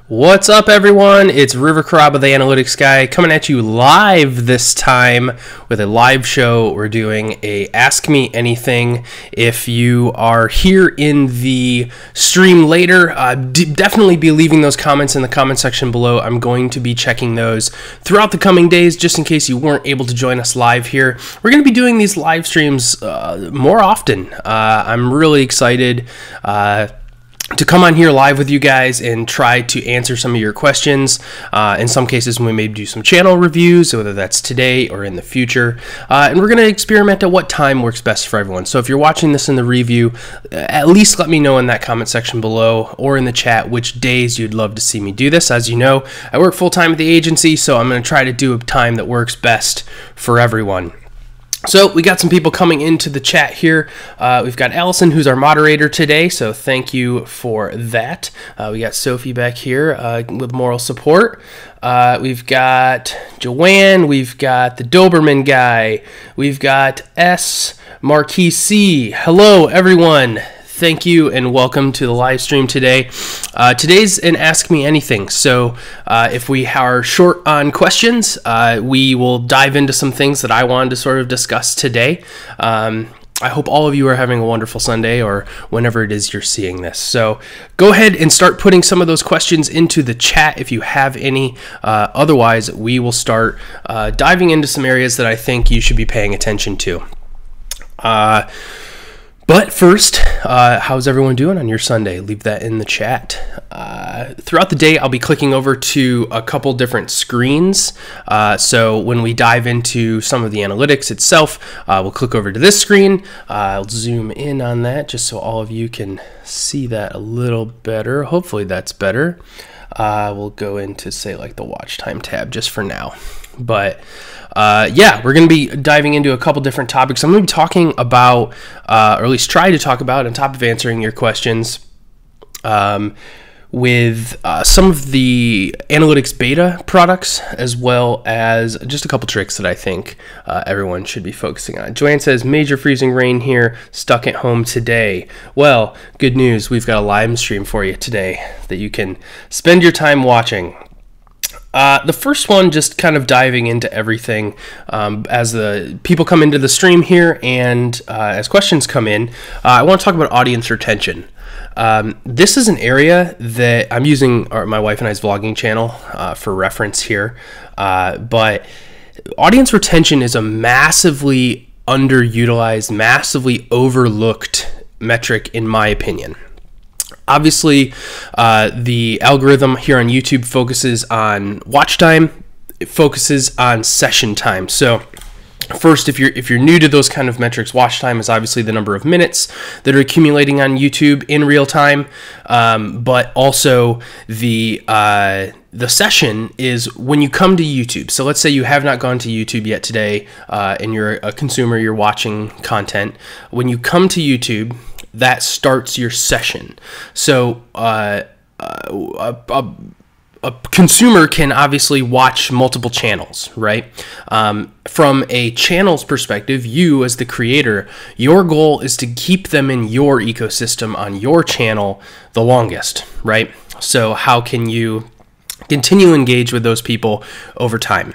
What's up, everyone? It's River Caraba, the Analytics Guy, coming at you live this time with a live show. We're doing a Ask Me Anything. If you are here in the stream later, definitely be leaving those comments in the comment section below. I'm going to be checking those throughout the coming days, just in case you weren't able to join us live here. We're going to be doing these live streams more often. I'm really excited to come on here live with you guys and try to answer some of your questions. In some cases, we may do some channel reviews, whether that's today or in the future. And we're going to experiment at what time works best for everyone. So if you're watching this in the review, at least let me know in that comment section below or in the chat which days you'd love to see me do this. As you know, I work full-time at the agency, so I'm going to try to do a time that works best for everyone. So we got some people coming into the chat here. We've got Allison, who's our moderator today, so thank you for that. We got Sophie back here with moral support. We've got Joanne. We've got the Doberman guy. We've got S. Marquis C. Hello, everyone. Thank you and welcome to the live stream today. Today's an Ask Me Anything, so if we are short on questions, we will dive into some things that I wanted to sort of discuss today. I hope all of you are having a wonderful Sunday or whenever it is you're seeing this. So go ahead and start putting some of those questions into the chat if you have any. Otherwise, we will start diving into some areas that I think you should be paying attention to. But first, how's everyone doing on your Sunday? Leave that in the chat. Throughout the day, I'll be clicking over to a couple different screens. So when we dive into some of the analytics itself, we'll click over to this screen. I'll zoom in on that just so all of you can see that a little better. Hopefully that's better. We'll go into, say, like the watch time tab just for now. But yeah, we're going to be diving into a couple different topics. I'm going to be talking about, or at least try to talk about, on top of answering your questions, with some of the analytics beta products, as well as just a couple tricks that I think everyone should be focusing on. Joanne says, major freezing rain here, stuck at home today. Well, good news, we've got a live stream for you today that you can spend your time watching. The first one, just kind of diving into everything as the people come into the stream here and as questions come in, I want to talk about audience retention. This is an area that I'm using my wife and I's vlogging channel for reference here, but audience retention is a massively underutilized, massively overlooked metric in my opinion. Obviously, the algorithm here on YouTube focuses on watch time. It focuses on session time. So first, if you're new to those kind of metrics, watch time is obviously the number of minutes that are accumulating on YouTube in real time, but also the session is when you come to YouTube. So let's say you have not gone to YouTube yet today, and you're a consumer, you're watching content. When you come to YouTube, that starts your session. So a consumer can obviously watch multiple channels, right? From a channel's perspective, you as the creator, your goal is to keep them in your ecosystem on your channel the longest, right? So how can you continue to engage with those people over time?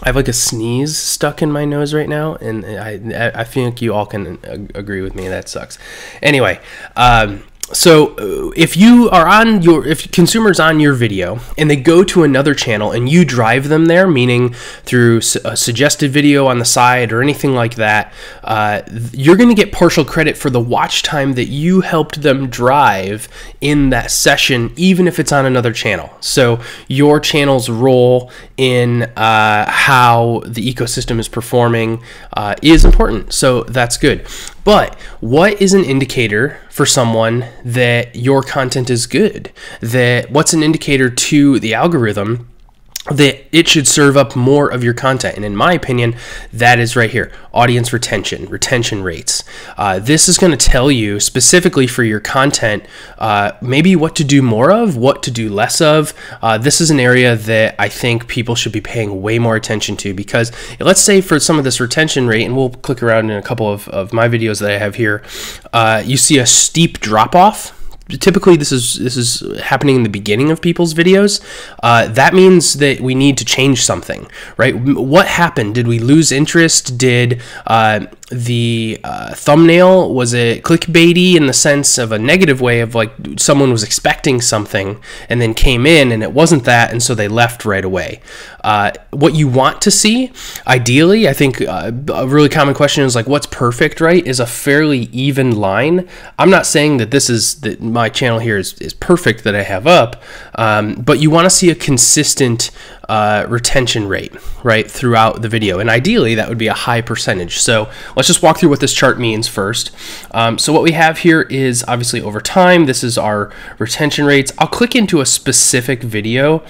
I have like a sneeze stuck in my nose right now, and I think you all can agree with me. That sucks. Anyway, so if consumers on your video and they go to another channel and you drive them there, meaning through a suggested video on the side or anything like that, you're going to get partial credit for the watch time that you helped them drive in that session, even if it's on another channel. So your channel's role in how the ecosystem is performing is important. So that's good. But what is an indicator for someone that your content is good? What's an indicator to the algorithm that it should serve up more of your content? And in my opinion, that is right here, audience retention rates. This is going to tell you specifically for your content, maybe what to do more of, what to do less of. This is an area that I think people should be paying way more attention to, because let's say for some of this retention rate, and we'll click around in a couple of my videos that I have here, you see a steep drop off typically this is happening in the beginning of people's videos, that means that we need to change something, right? What happened? Did we lose interest? Did the thumbnail, was it clickbaity in the sense of a negative way of like someone was expecting something and then came in and it wasn't that, and so they left right away? What you want to see, ideally, I think a really common question is like, what's perfect, right? Is a fairly even line. I'm not saying that that my channel here is perfect that I have up, but you want to see a consistent retention rate, right, throughout the video, and ideally that would be a high percentage. So let's just walk through what this chart means first. So what we have here is obviously over time. This is our retention rates. I'll click into a specific video.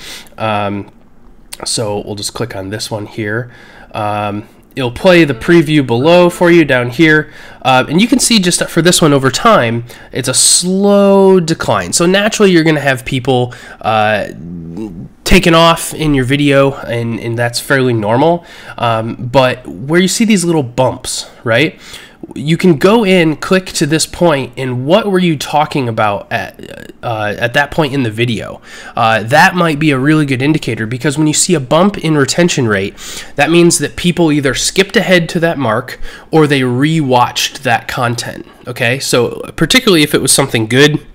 So we'll just click on this one here. It'll play the preview below for you down here. And you can see just for this one over time, it's a slow decline. So naturally you're going to have people taken off in your video, and that's fairly normal. But where you see these little bumps, right? You can go in, click to this point, and what were you talking about at that point in the video? That might be a really good indicator, because when you see a bump in retention rate, that means that people either skipped ahead to that mark or they rewatched that content. Okay, so particularly if it was something good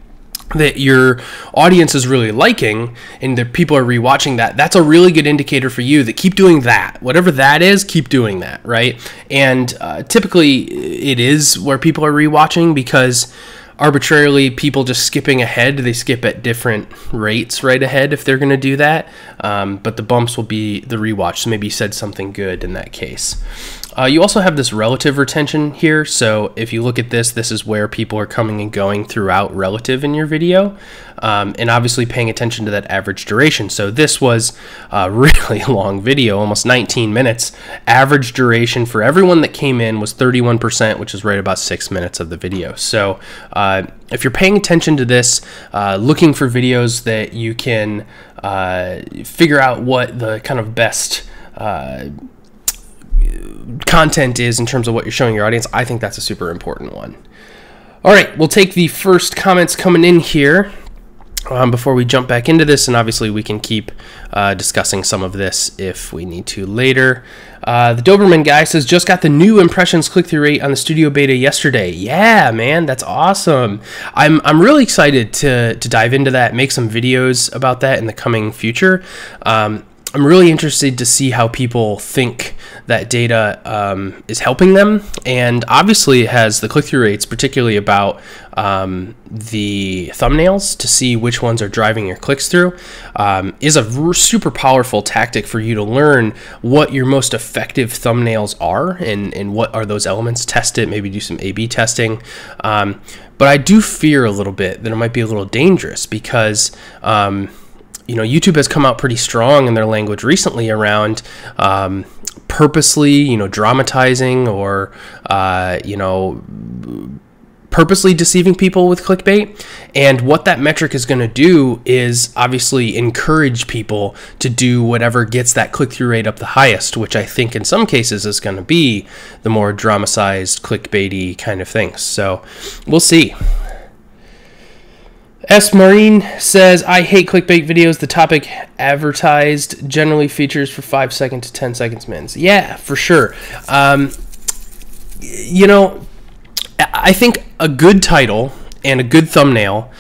that your audience is really liking and that people are rewatching that, that's a really good indicator for you that keep doing that. Whatever that is, keep doing that, right? And typically it is where people are rewatching, because arbitrarily people just skipping ahead, they skip at different rates right ahead if they're going to do that. But the bumps will be the rewatch, so maybe you said something good in that case. You also have this relative retention here. So if you look at this, this is where people are coming and going throughout relative in your video. And obviously paying attention to that average duration. So this was a really long video, almost 19 minutes. Average duration for everyone that came in was 31%, which is right about 6 minutes of the video. So if you're paying attention to this, looking for videos that you can figure out what the kind of best content is in terms of what you're showing your audience, I think that's a super important one. All right, we'll take the first comments coming in here before we jump back into this, and obviously we can keep discussing some of this if we need to later. The Doberman guy says, just got the new impressions click-through rate on the studio beta yesterday. Yeah, man, that's awesome. I'm really excited to dive into that, make some videos about that in the coming future. I'm really interested to see how people think that data is helping them, and obviously it has the click-through rates, particularly about the thumbnails, to see which ones are driving your clicks through, is a super powerful tactic for you to learn what your most effective thumbnails are and what are those elements. Test it, maybe do some A/B testing. But I do fear a little bit that it might be a little dangerous, because you know, YouTube has come out pretty strong in their language recently around purposely, you know, dramatizing or, you know, purposely deceiving people with clickbait. And what that metric is going to do is obviously encourage people to do whatever gets that click-through rate up the highest, which I think in some cases is going to be the more dramatized, clickbaity kind of things. So we'll see. S. Marine says, I hate clickbait videos. The topic advertised generally features for 5 seconds to 10 seconds minutes. Yeah, for sure. You know, I think a good title and a good thumbnail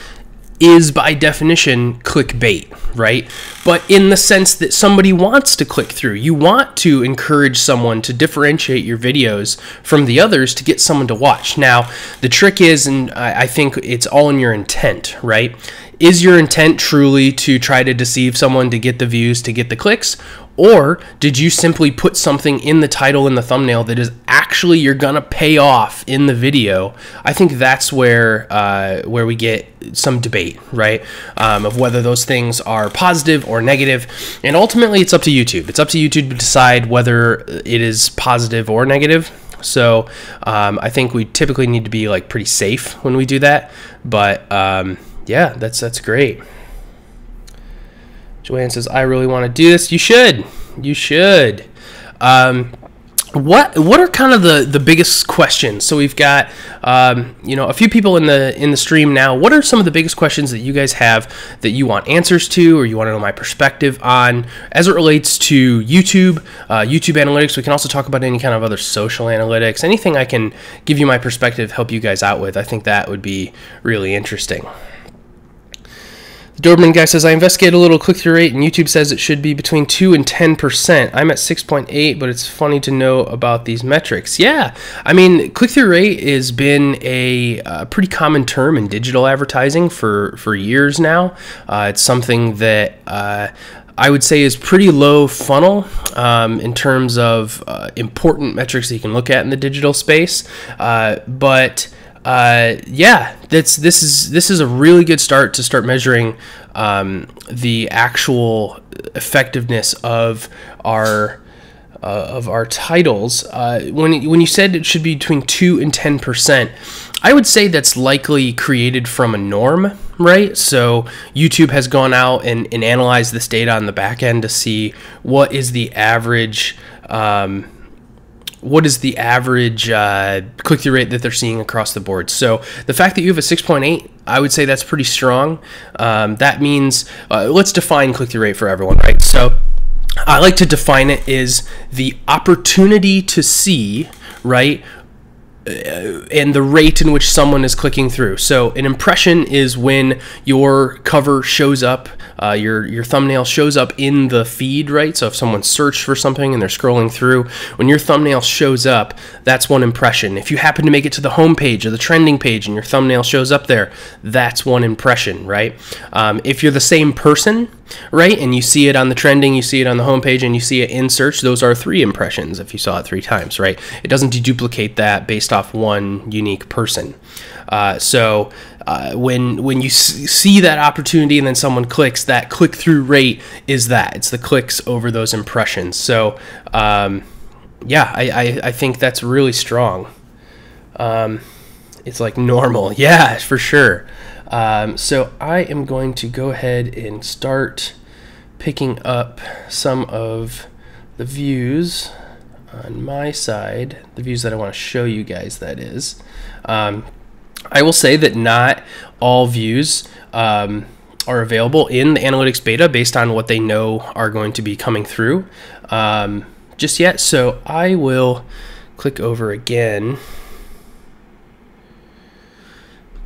is by definition clickbait, right? But in the sense that somebody wants to click through. You want to encourage someone to differentiate your videos from the others to get someone to watch. Now, the trick is, and I think it's all in your intent, right? Is your intent truly to try to deceive someone to get the views, to get the clicks? Or did you simply put something in the title and the thumbnail that is actually you're gonna pay off in the video? I think that's where we get some debate, right? Of whether those things are positive or negative. And ultimately, it's up to YouTube. It's up to YouTube to decide whether it is positive or negative. So I think we typically need to be like pretty safe when we do that. But yeah, that's great. Joanne says, I really want to do this. You should. You should. what are kind of the biggest questions? So we've got a few people in the stream now. What are some of the biggest questions that you guys have that you want answers to, or you want to know my perspective on as it relates to YouTube analytics? We can also talk about any kind of other social analytics, anything I can give you my perspective, help you guys out with. I think that would be really interesting. Doberman guy says, I investigated a little click-through rate, and YouTube says it should be between 2 and 10%. I'm at 6.8, but it's funny to know about these metrics. Yeah, I mean, click-through rate has been a pretty common term in digital advertising for years now. It's something that I would say is pretty low funnel in terms of important metrics that you can look at in the digital space. Yeah, this is a really good start to start measuring the actual effectiveness of our titles. When you said it should be between 2 and 10%, I would say that's likely created from a norm, right? So YouTube has gone out and analyzed this data on the back end to see what is the average click-through rate that they're seeing across the board. So the fact that you have a 6.8, I would say that's pretty strong. That means, let's define click-through rate for everyone, right? So I like to define it as the opportunity to see, right, and the rate in which someone is clicking through. So an impression is when your cover shows up, your thumbnail shows up in the feed, right? So if someone searched for something and they're scrolling through, when your thumbnail shows up, that's one impression. If you happen to make it to the home page or the trending page and your thumbnail shows up there, that's one impression, right? If you're the same person, right, and you see it on the trending, you see it on the homepage, and you see it in search, those are 3 impressions if you saw it 3 times, right? It doesn't deduplicate that based off one unique person. When you see that opportunity and then someone clicks, that click-through rate is that. It's the clicks over those impressions. So, yeah, I think that's really strong. It's like normal. Yeah, for sure. So I am going to go ahead and start picking up some of the views on my side, the views that I want to show you guys, that is. I will say that not all views are available in the analytics beta based on what they know are going to be coming through just yet. So I will click over again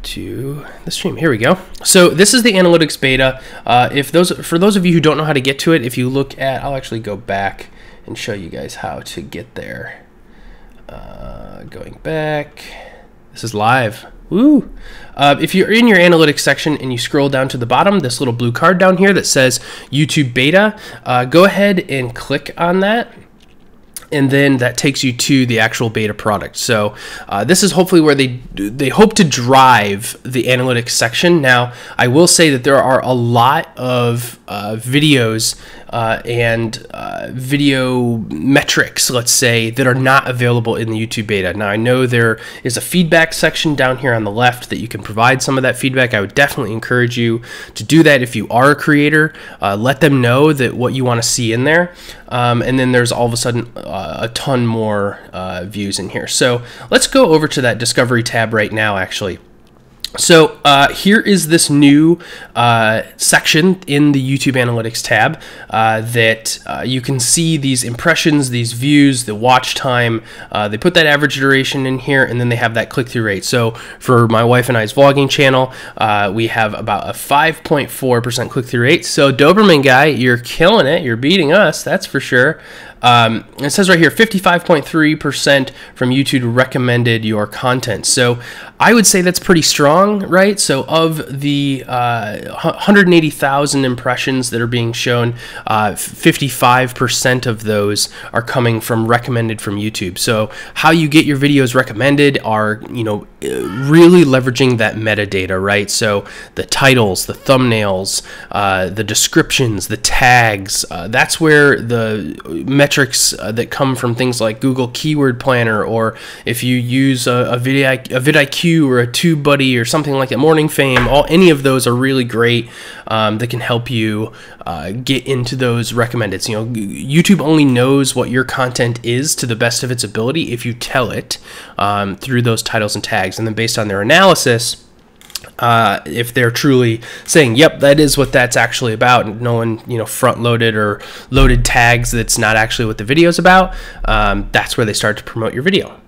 to the stream. Here we go. So this is the analytics beta. For those of you who don't know how to get to it, if you look at, I'll actually go back and show you guys how to get there. Going back, this is live. Woo! If you're in your analytics section and you scroll down to the bottom, this little blue card down here that says YouTube beta, go ahead and click on that. And then that takes you to the actual beta product. So this is hopefully where they hope to drive the analytics section. Now, I will say that there are a lot of videos and video metrics, let's say, that are not available in the YouTube beta. Now, I know there is a feedback section down here on the left that you can provide some of that feedback. I would definitely encourage you to do that if you are a creator. Let them know that what you want to see in there. And then there's all of a sudden a ton more views in here. So let's go over to that Discovery tab right now, actually. So here is this new section in the YouTube Analytics tab that you can see these impressions, these views, the watch time. They put that average duration in here, and then they have that click-through rate. So for my wife and I's vlogging channel, we have about a 5.4% click-through rate. So Doberman guy, you're killing it. You're beating us, that's for sure. It says right here, 55.3% from YouTube recommended your content. So I would say that's pretty strong, right? So of the 180,000 impressions that are being shown, 55% of those are coming from recommended from YouTube. So how you get your videos recommended are, really leveraging that metadata, right? So the titles, the thumbnails, the descriptions, the tags, that's where the metrics metrics that come from things like Google Keyword Planner, or if you use a vidIQ or a TubeBuddy or something like that, Morning Fame, any of those are really great that can help you get into those recommended. You know, YouTube only knows what your content is to the best of its ability if you tell it through those titles and tags, and then based on their analysis, if they're truly saying, yep, that is what that's actually about, and no one, you know, front-loaded or loaded tags that's not actually what the video's about, that's where they start to promote your video.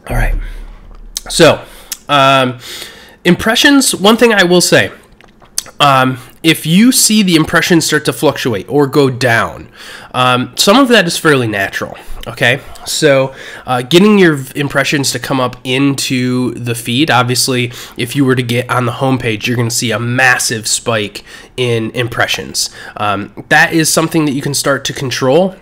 All right. So, impressions, one thing I will say, if you see the impressions start to fluctuate or go down, some of that is fairly natural. Okay, so getting your impressions to come up into the feed, obviously, if you were to get on the homepage, you're going to see a massive spike in impressions. That is something that you can start to control.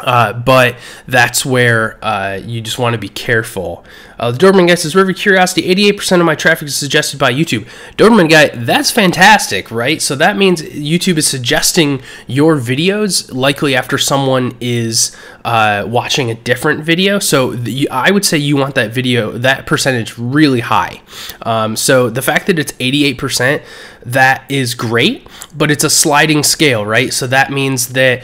But that's where you just want to be careful. The Doberman Guy says, River Curiosity, 88% of my traffic is suggested by YouTube. Doberman Guy, that's fantastic, right? So that means YouTube is suggesting your videos likely after someone is watching a different video. So I would say you want that video, that percentage really high. So the fact that it's 88%, that is great, but it's a sliding scale, right? So that means that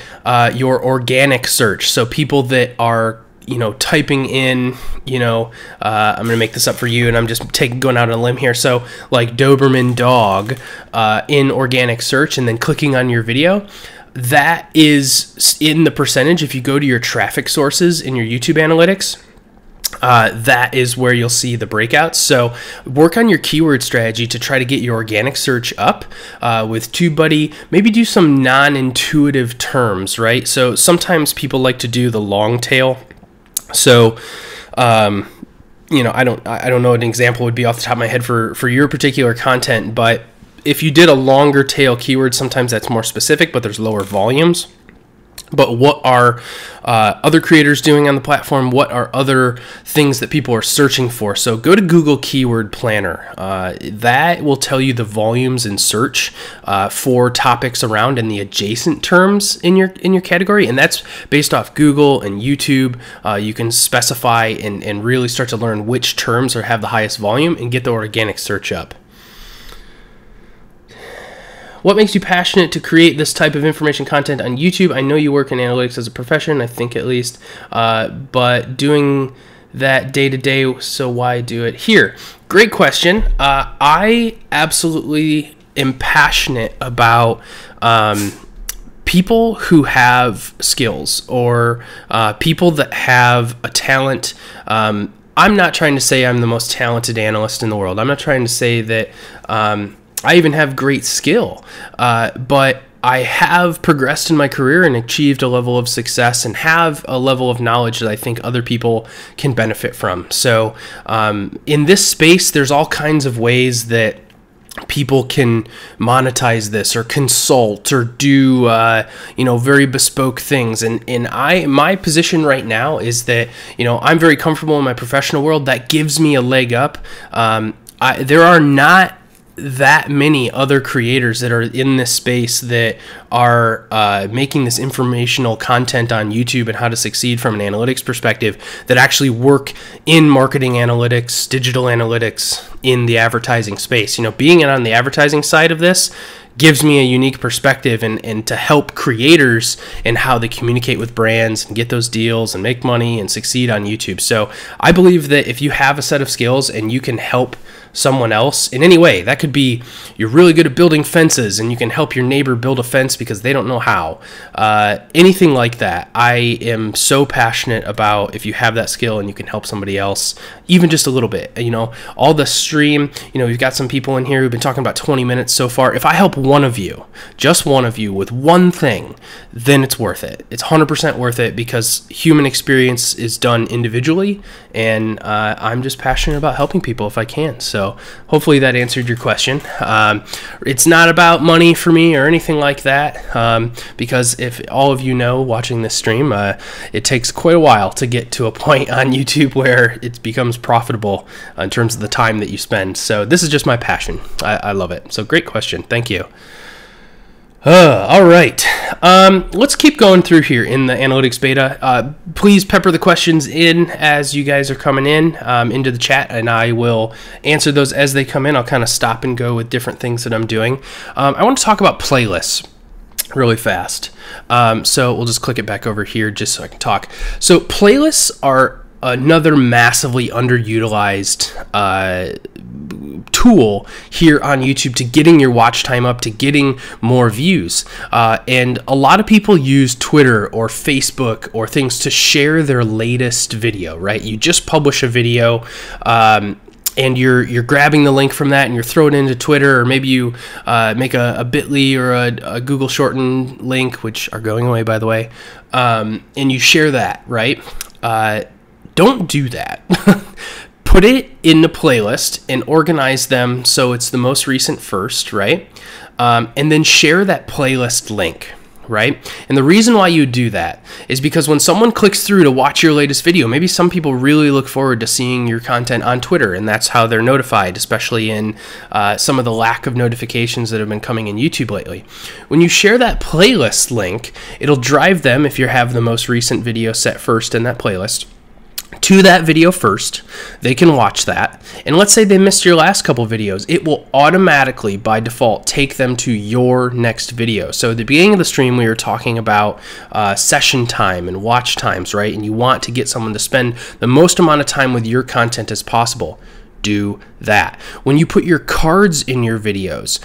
your organic search, so people that are, you know, typing in, you know, I'm going to make this up for you, and I'm just going out on a limb here. So like Doberman dog in organic search and then clicking on your video, that is in the percentage. If you go to your traffic sources in your YouTube analytics, that is where you'll see the breakouts. So work on your keyword strategy to try to get your organic search up with TubeBuddy. Maybe do some non-intuitive terms, right? So sometimes people like to do the long tail. So, you know, I don't know what an example would be off the top of my head for your particular content, but if you did a longer tail keyword, sometimes that's more specific, but there's lower volumes. But what are other creators doing on the platform? What are other things that people are searching for? So go to Google Keyword Planner. That will tell you the volumes in search for topics around and the adjacent terms in your category. And that's based off Google and YouTube. You can specify and really start to learn which terms have the highest volume and get the organic search up. What makes you passionate to create this type of information content on YouTube? I know you work in analytics as a profession, I think at least, but doing that day to day, so why do it here? Great question. I absolutely am passionate about people who have skills, or people that have a talent. I'm not trying to say I'm the most talented analyst in the world. I'm not trying to say that I even have great skill, but I have progressed in my career and achieved a level of success and have a level of knowledge that I think other people can benefit from. So in this space, there's all kinds of ways that people can monetize this or consult or do you know, very bespoke things, and my position right now is that, you know, I'm very comfortable in my professional world. That gives me a leg up. There are not that many other creators that are in this space that are making this informational content on YouTube and how to succeed from an analytics perspective that actually work in marketing analytics, digital analytics, in the advertising space. You know, being on the advertising side of this gives me a unique perspective and to help creators and how they communicate with brands and get those deals and make money and succeed on YouTube. So I believe that if you have a set of skills and you can help someone else in any way, that could be you're really good at building fences and you can help your neighbor build a fence because they don't know how. Anything like that, I am so passionate about. If you have that skill and you can help somebody else, even just a little bit, you know, all the stream, you know, we've got some people in here who've been talking about 20 minutes so far. If I help one of you, just one of you with one thing, then it's worth it. It's 100% worth it because human experience is done individually, and I'm just passionate about helping people if I can. So hopefully that answered your question. It's not about money for me or anything like that, because if all of you know watching this stream, it takes quite a while to get to a point on YouTube where it becomes profitable in terms of the time that you spend. So this is just my passion. I love it. So great question. Thank you. All right. Let's keep going through here in the analytics beta. Please pepper the questions in as you guys are coming in into the chat, and I will answer those as they come in. I'll kind of stop and go with different things that I'm doing. I want to talk about playlists really fast. So we'll just click it back over here just so I can talk. So playlists are another massively underutilized tool here on YouTube to getting your watch time up, to getting more views. And a lot of people use Twitter or Facebook or things to share their latest video, right? You just publish a video, and you're grabbing the link from that and you're throwing it into Twitter, or maybe you make a bit.ly or a Google shortened link, which are going away, by the way, and you share that, right? Don't do that. Put it in the playlist and organize them so it's the most recent first, right? And then share that playlist link, right? And the reason why you do that is because when someone clicks through to watch your latest video, maybe some people really look forward to seeing your content on Twitter, and that's how they're notified, especially in some of the lack of notifications that have been coming in YouTube lately. When you share that playlist link, it'll drive them, if you have the most recent video set first in that playlist, to that video first. They can watch that, and let's say they missed your last couple videos, it will automatically by default take them to your next video. So at the beginning of the stream we were talking about session time and watch times, right? And you want to get someone to spend the most amount of time with your content as possible. Do that. When you put your cards in your videos,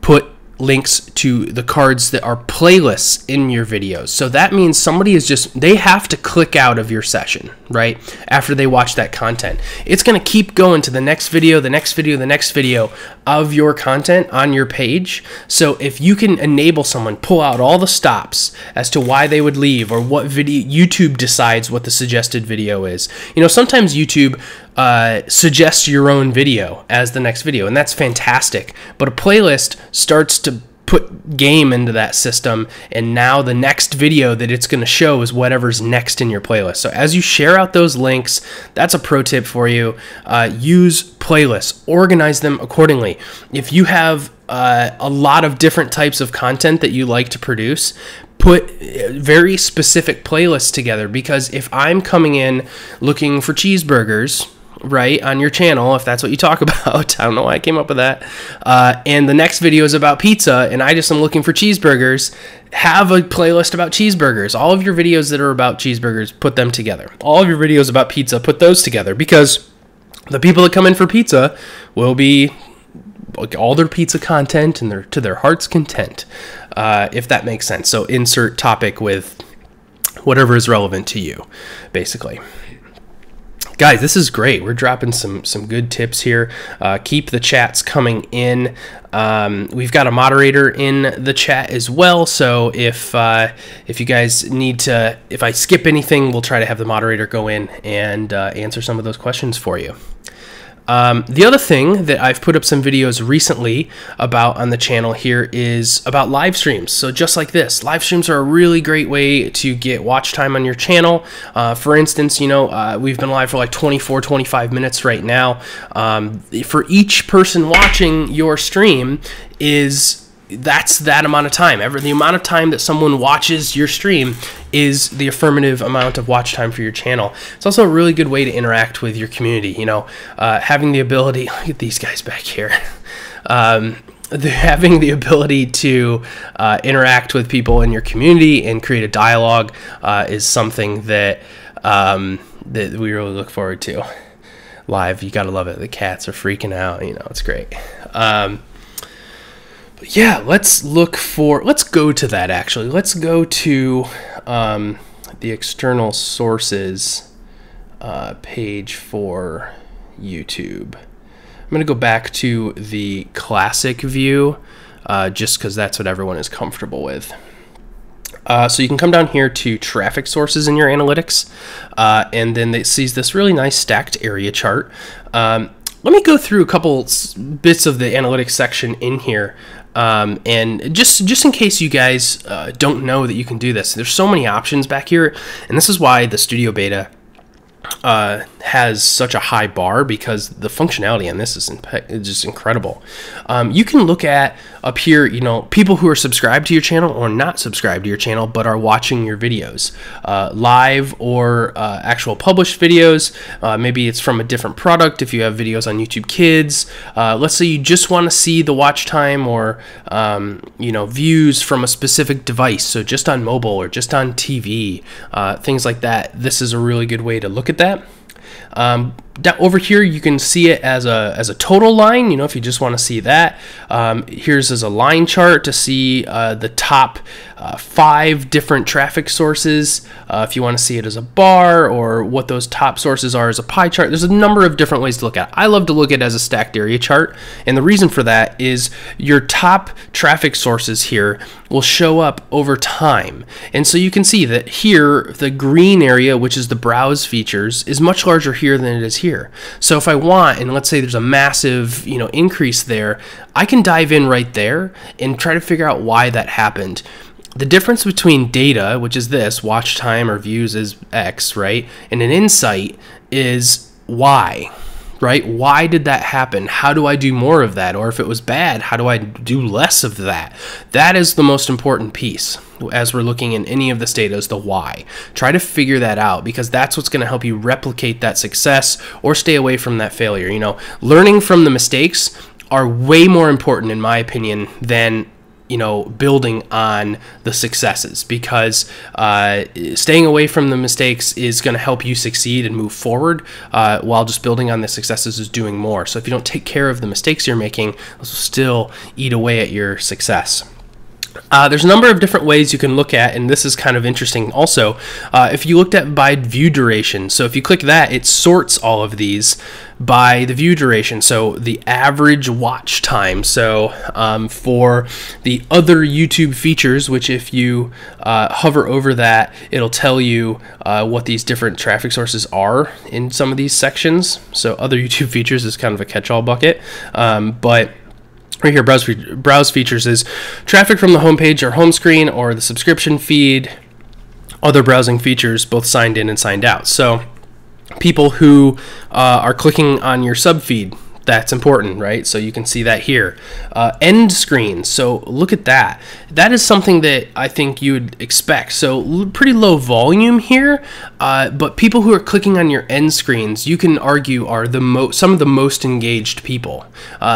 put links to the cards that are playlists in your videos. So that means somebody they have to click out of your session, right? After they watch that content. It's going to keep going to the next video, the next video, the next video of your content on your page. So if you can enable someone, pull out all the stops as to why they would leave, or what video YouTube decides what the suggested video is. You know, sometimes YouTube suggests your own video as the next video, and that's fantastic. But a playlist starts to put game into that system, and now the next video that it's going to show is whatever's next in your playlist. So as you share out those links, that's a pro tip for you. Use playlists, organize them accordingly. If you have a lot of different types of content that you like to produce, put very specific playlists together, because if I'm coming in looking for cheeseburgers, right, on your channel, if that's what you talk about, I don't know why I came up with that, and the next video is about pizza, and I just am looking for cheeseburgers, have a playlist about cheeseburgers. All of your videos that are about cheeseburgers, put them together. All of your videos about pizza, put those together, because the people that come in for pizza will be all their pizza content and to their heart's content, if that makes sense. So insert topic with whatever is relevant to you, basically. Guys, this is great. We're dropping some good tips here. Keep the chats coming in. We've got a moderator in the chat as well, so if you guys need to, if I skip anything, we'll try to have the moderator go in and answer some of those questions for you. The other thing that I've put up some videos recently about on the channel here is about live streams. So just like this, live streams are a really great way to get watch time on your channel. For instance, you know, we've been live for like 24, 25 minutes right now. For each person watching your stream that's that amount of time. The amount of time that someone watches your stream is the affirmative amount of watch time for your channel. It's also a really good way to interact with your community. You know, having the ability, look at these guys back here, having the ability to interact with people in your community and create a dialogue is something that that we really look forward to. Live, you gotta love it. The cats are freaking out. You know, it's great. Yeah, let's go to that actually. Let's go to the external sources page for YouTube. I'm going to go back to the classic view just because that's what everyone is comfortable with. So you can come down here to traffic sources in your analytics, and then it sees this really nice stacked area chart. Let me go through a couple bits of the analytics section in here. And just in case you guys don't know that you can do this, there's so many options back here, and this is why the Studio Beta has such a high bar, because the functionality on this is just incredible. You can look at up here, you know, people who are subscribed to your channel or not subscribed to your channel but are watching your videos, live or actual published videos. Maybe it's from a different product if you have videos on YouTube Kids. Let's say you just want to see the watch time or you know, views from a specific device, so just on mobile or just on TV, things like that. This is a really good way to look at that. Over here you can see it as a total line, you know, if you just want to see that. Here's as a line chart to see the top 5 different traffic sources. If you want to see it as a bar, or what those top sources are as a pie chart, there's a number of different ways to look at it. I love to look at it as a stacked area chart, and the reason for that is your top traffic sources here will show up over time. And so you can see that here, the green area, which is the browse features, is much larger here than it is here. So if I want, and let's say there's a massive, you know, increase there, I can dive in right there and try to figure out why that happened. The difference between data, which is this, watch time or views is X, right? And an insight is Y, right? Why did that happen? How do I do more of that? Or if it was bad, how do I do less of that? That is the most important piece as we're looking in any of this data, is the why. Try to figure that out, because that's what's going to help you replicate that success or stay away from that failure. You know, learning from the mistakes are way more important, in my opinion, than, you know, building on the successes, because staying away from the mistakes is going to help you succeed and move forward, while just building on the successes is doing more. So if you don't take care of the mistakes you're making, those will still eat away at your success. There's a number of different ways you can look at, and this is kind of interesting also. If you looked at by view duration, so if you click that, it sorts all of these by the view duration, so the average watch time. So for the other YouTube features, which if you hover over that, it'll tell you what these different traffic sources are in some of these sections. So other YouTube features is kind of a catch-all bucket, but right here, browse features is traffic from the homepage or home screen or the subscription feed, other browsing features, both signed in and signed out. So people who are clicking on your sub feed, that's important, right? So you can see that here. End screen, so look at that. That is something that I think you would expect. So pretty low volume here, but people who are clicking on your end screens, you can argue are some of the most engaged people.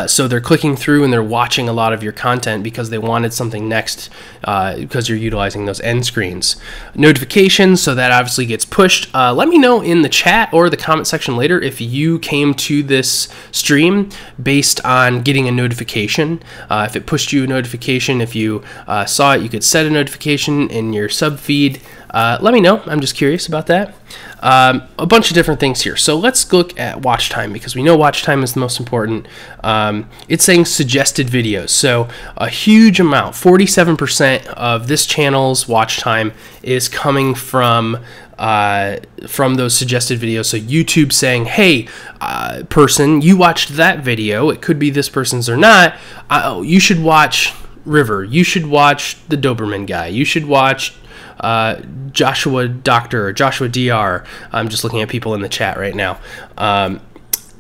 So they're clicking through and they're watching a lot of your content because they wanted something next, because you're utilizing those end screens. Notifications, so that obviously gets pushed. Let me know in the chat or the comment section later if you came to this stream based on getting a notification. If it pushed you a notification, if you saw it, you could set a notification in your sub feed. Let me know. I'm just curious about that. A bunch of different things here. So let's look at watch time, because we know watch time is the most important. It's saying suggested videos. So a huge amount, 47% of this channel's watch time is coming from those suggested videos. So YouTube saying, hey, person, you watched that video, it could be this person's or not, you should watch River, you should watch the Doberman guy, you should watch Joshua Doctor or Joshua DR. I'm just looking at people in the chat right now.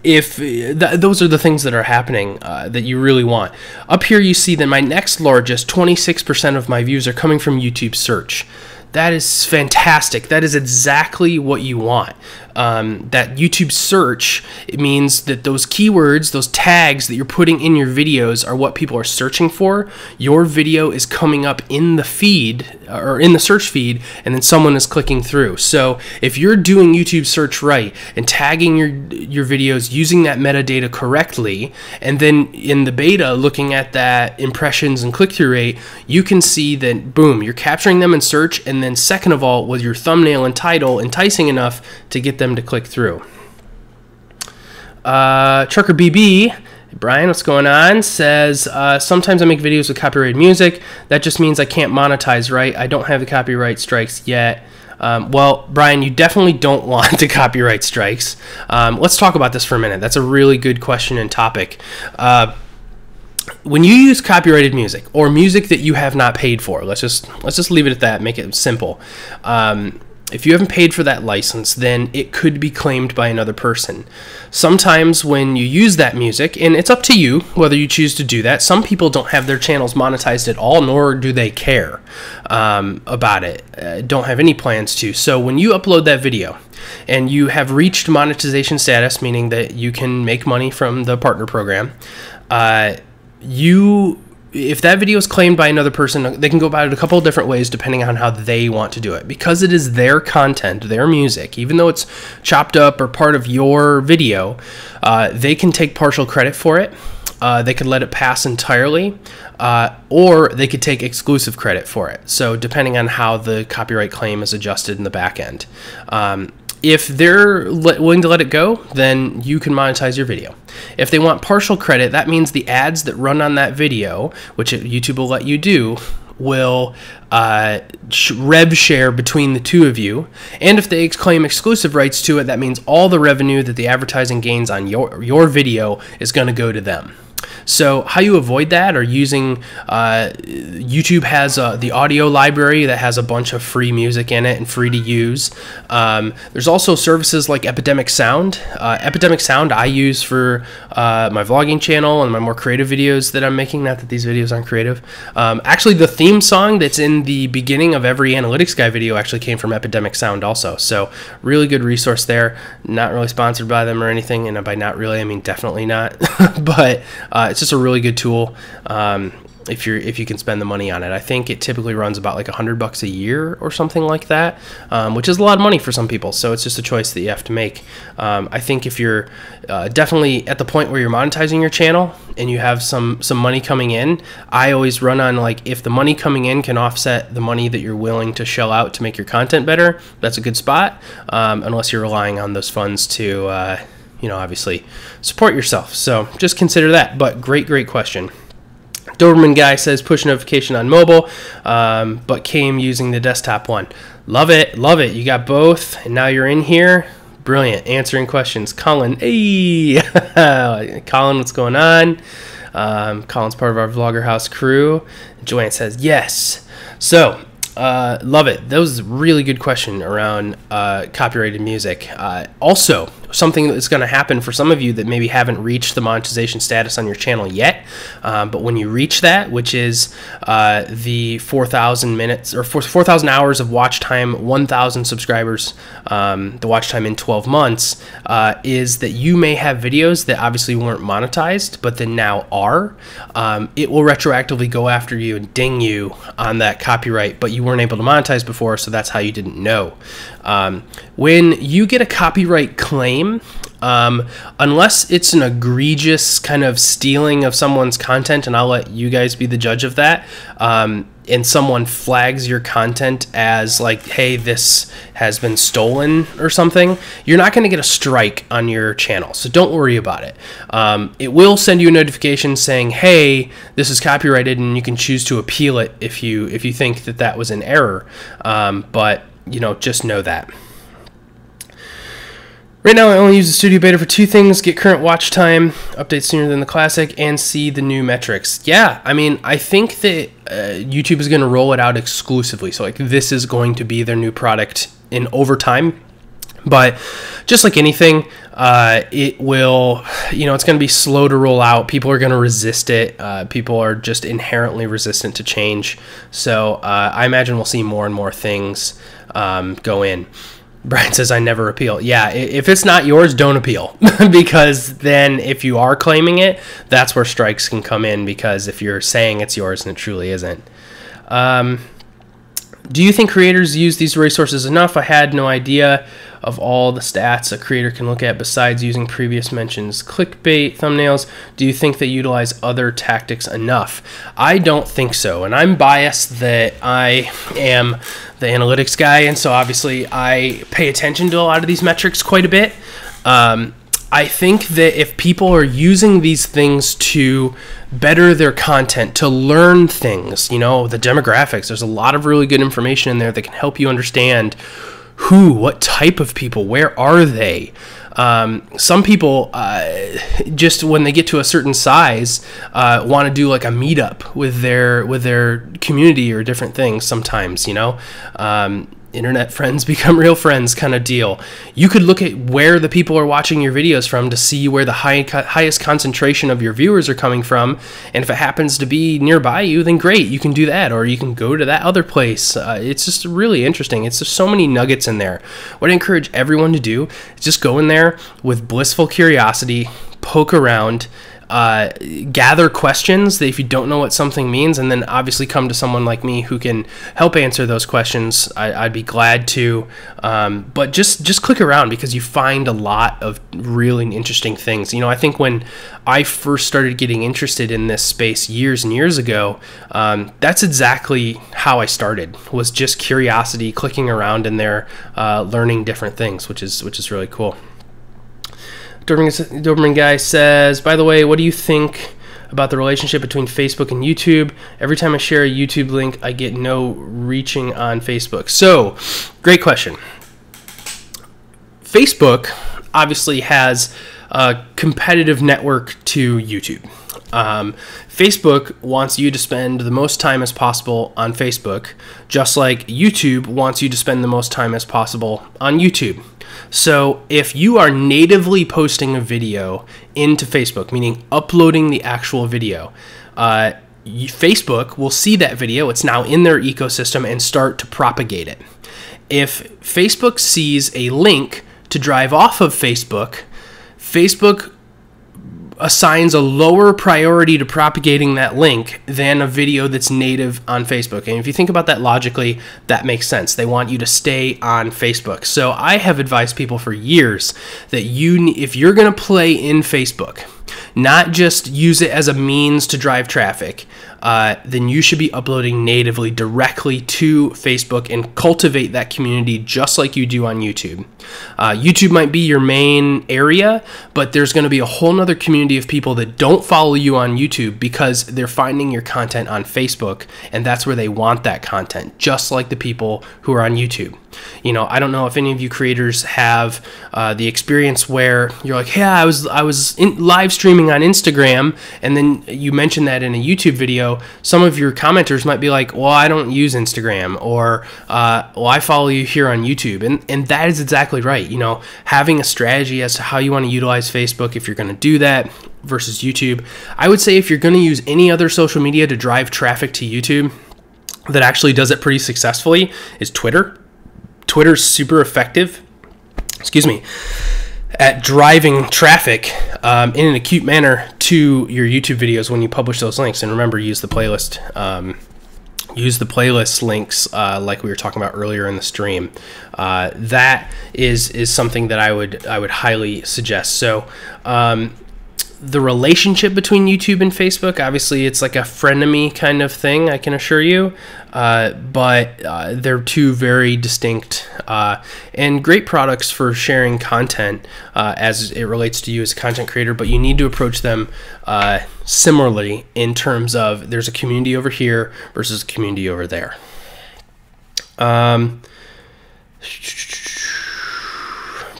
If those are the things that are happening that you really want. Up here you see that my next largest, 26% of my views are coming from YouTube search. That is fantastic. That is exactly what you want. That YouTube search, it means that those keywords, those tags that you're putting in your videos are what people are searching for. Your video is coming up in the feed or in the search feed, and then someone is clicking through. So if you're doing YouTube search right and tagging your videos using that metadata correctly, and then in the beta looking at that impressions and click-through rate, you can see that, boom, you're capturing them in search, and then second of all, with your thumbnail and title enticing enough to get them to click through. Trucker BB, Brian, what's going on? Says, sometimes I make videos with copyrighted music. That just means I can't monetize, right? I don't have the copyright strikes yet. Well, Brian, you definitely don't want the copyright strikes. Let's talk about this for a minute. That's a really good question and topic. When you use copyrighted music or music that you have not paid for, let's just leave it at that, make it simple. if you haven't paid for that license, then it could be claimed by another person. Sometimes when you use that music, and it's up to you whether you choose to do that, some people don't have their channels monetized at all, nor do they care about it, don't have any plans to. So when you upload that video and you have reached monetization status, meaning that you can make money from the partner program, if that video is claimed by another person, they can go about it a couple of different ways depending on how they want to do it. Because it is their content, their music, even though it's chopped up or part of your video, they can take partial credit for it. They could let it pass entirely, or they could take exclusive credit for it. So depending on how the copyright claim is adjusted in the back end. If they're willing to let it go, then you can monetize your video. If they want partial credit, that means the ads that run on that video, which YouTube will let you do, will rev share between the two of you. And if they claim exclusive rights to it, that means all the revenue that the advertising gains on your video is going to go to them. So how you avoid that are using, YouTube has the audio library that has a bunch of free music in it and free to use. There's also services like Epidemic Sound. Epidemic Sound I use for my vlogging channel and my more creative videos that I'm making, not that these videos aren't creative. Actually, the theme song that's in the beginning of every Analytics Guy video actually came from Epidemic Sound also. So really good resource there. Not really sponsored by them or anything, and by not really, I mean definitely not. But it's just a really good tool if you can spend the money on it. I think it typically runs about like $100 a year or something like that, which is a lot of money for some people. So it's just a choice that you have to make. I think if you're definitely at the point where you're monetizing your channel and you have some money coming in, I always run on like, if the money coming in can offset the money that you're willing to shell out to make your content better, that's a good spot, unless you're relying on those funds to obviously support yourself. So just consider that. But great question. Doberman guy says push notification on mobile, but came using the desktop one. Love it. You got both, and now you're in here. Brilliant. Answering questions. Colin, hey, Colin, what's going on? Colin's part of our Vlogger House crew. Joanne says yes. So love it. That was a really good question around copyrighted music. Also, something that's going to happen for some of you that maybe haven't reached the monetization status on your channel yet, but when you reach that, which is the 4,000 minutes or 4,000 hours of watch time, 1,000 subscribers, the watch time in 12 months, is that you may have videos that obviously weren't monetized, but then now are. It will retroactively go after you and ding you on that copyright, but you weren't able to monetize before, so that's how you didn't know. When you get a copyright claim, unless it's an egregious kind of stealing of someone's content, and I'll let you guys be the judge of that, and someone flags your content as like, hey, this has been stolen or something, you're not going to get a strike on your channel, so don't worry about it. It will send you a notification saying, hey, this is copyrighted, and you can choose to appeal it if you think that was an error, but just know that. Right now, I only use the Studio Beta for two things: get current watch time, update sooner than the Classic, and see the new metrics. Yeah, I mean, I think that YouTube is going to roll it out exclusively. So, like, this is going to be their new product over time. But just like anything, it will, it's going to be slow to roll out. People are going to resist it. People are just inherently resistant to change. So I imagine we'll see more and more things go in. Brian says, I never appeal. Yeah, if it's not yours, don't appeal. Because then if you are claiming it, that's where strikes can come in, because if you're saying it's yours and it truly isn't. Do you think creators use these resources enough? I had no idea of all the stats a creator can look at besides using previous mentions. Clickbait, thumbnails. Do you think they utilize other tactics enough? I don't think so, and I'm biased that I am the analytics guy, and so obviously I pay attention to a lot of these metrics quite a bit. I think that if people are using these things to better their content, to learn things, the demographics, there's a lot of really good information in there that can help you understand what type of people, where are they? Some people, just when they get to a certain size, want to do like a meetup with their community or different things sometimes, internet friends become real friends kind of deal. You could look at where the people are watching your videos from to see where the highest concentration of your viewers are coming from. And if it happens to be nearby you, then great, you can do that, or you can go to that other place. It's just really interesting. It's just so many nuggets in there. What I encourage everyone to do is just go in there with blissful curiosity, poke around, gather questions that if you don't know what something means, and then obviously come to someone like me who can help answer those questions. I'd be glad to, but just click around, because you find a lot of really interesting things. You know, I think when I first started getting interested in this space years and years ago, that's exactly how I started, was just curiosity, clicking around in there, learning different things, which is really cool. Doberman Guy says, by the way, what do you think about the relationship between Facebook and YouTube? Every time I share a YouTube link, I get no reaching on Facebook. So, great question. Facebook obviously has a competitive network to YouTube. Facebook wants you to spend the most time as possible on Facebook, just like YouTube wants you to spend the most time as possible on YouTube. So if you are natively posting a video into Facebook, meaning uploading the actual video, Facebook will see that video. It's now in their ecosystem and start to propagate it. If Facebook sees a link to drive off of Facebook, Facebook assigns a lower priority to propagating that link than a video that's native on Facebook. And if you think about that logically, that makes sense. They want you to stay on Facebook. So I have advised people for years that if you're going to play in Facebook, not just use it as a means to drive traffic, then you should be uploading natively directly to Facebook and cultivate that community just like you do on YouTube. YouTube might be your main area, but there's going to be a whole nother community of people that don't follow you on YouTube because they're finding your content on Facebook, and that's where they want that content, just like the people who are on YouTube. You know, I don't know if any of you creators have the experience where you're like, yeah, I was live streaming on Instagram, and then you mention that in a YouTube video. Some of your commenters might be like, well, I don't use Instagram, or well, I follow you here on YouTube. And that is exactly right. You know, having a strategy as to how you want to utilize Facebook if you're going to do that versus YouTube. I would say if you're going to use any other social media to drive traffic to YouTube that actually does it pretty successfully is Twitter. Twitter's super effective, at driving traffic in an acute manner to your YouTube videos when you publish those links. And remember, use the playlist links like we were talking about earlier in the stream. That is something that I would highly suggest. So the relationship between YouTube and Facebook, obviously it's like a frenemy kind of thing, I can assure you, but they're two very distinct and great products for sharing content as it relates to you as a content creator, but you need to approach them similarly in terms of there's a community over here versus a community over there.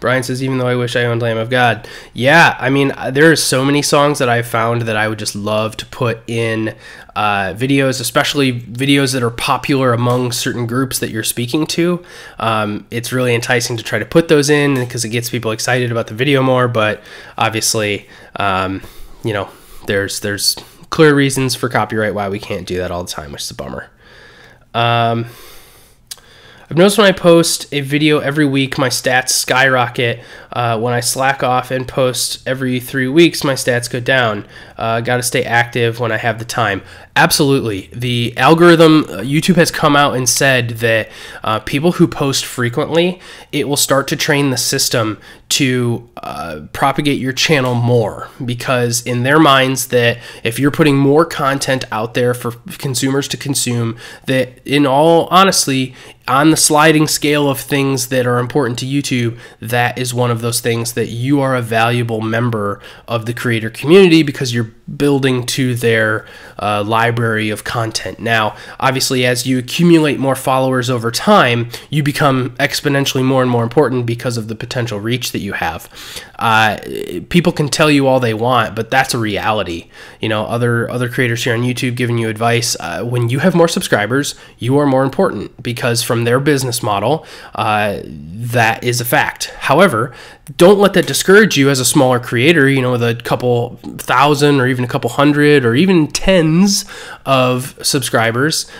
Brian says, even though I wish I owned Lamb of God. Yeah, I mean, there are so many songs that I've found that I would just love to put in videos, especially videos that are popular among certain groups that you're speaking to. It's really enticing to try to put those in because it gets people excited about the video more, but obviously, you know, there's clear reasons for copyright why we can't do that all the time, which is a bummer. I've noticed when I post a video every week, my stats skyrocket. When I slack off and post every 3 weeks, my stats go down. Got to stay active when I have the time. Absolutely. The algorithm, YouTube has come out and said that people who post frequently, it will start to train the system to propagate your channel more, because in their minds that if you're putting more content out there for consumers to consume, that in all honesty, on the sliding scale of things that are important to YouTube, that is one of those things that you are a valuable member of the creator community because you're building to their library of content. Now, obviously, as you accumulate more followers over time, you become exponentially more and more important because of the potential reach that you have. people can tell you all they want, but that's a reality. You know, other creators here on YouTube giving you advice. When you have more subscribers, you are more important, because from their business model, that is a fact. However, don't let that discourage you as a smaller creator, you know, with a couple thousand or even a couple hundred or even tens of subscribers.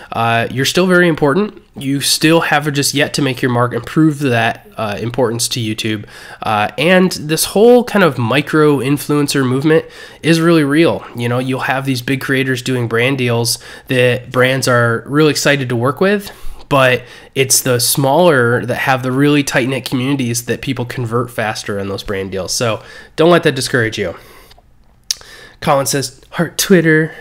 You're still very important. You still have just yet to make your mark and prove that importance to YouTube. And this whole kind of micro influencer movement is really real. You know, you'll have these big creators doing brand deals that brands are really excited to work with, but it's the smaller that have the really tight-knit communities that people convert faster in those brand deals. So don't let that discourage you. Colin says, heart Twitter.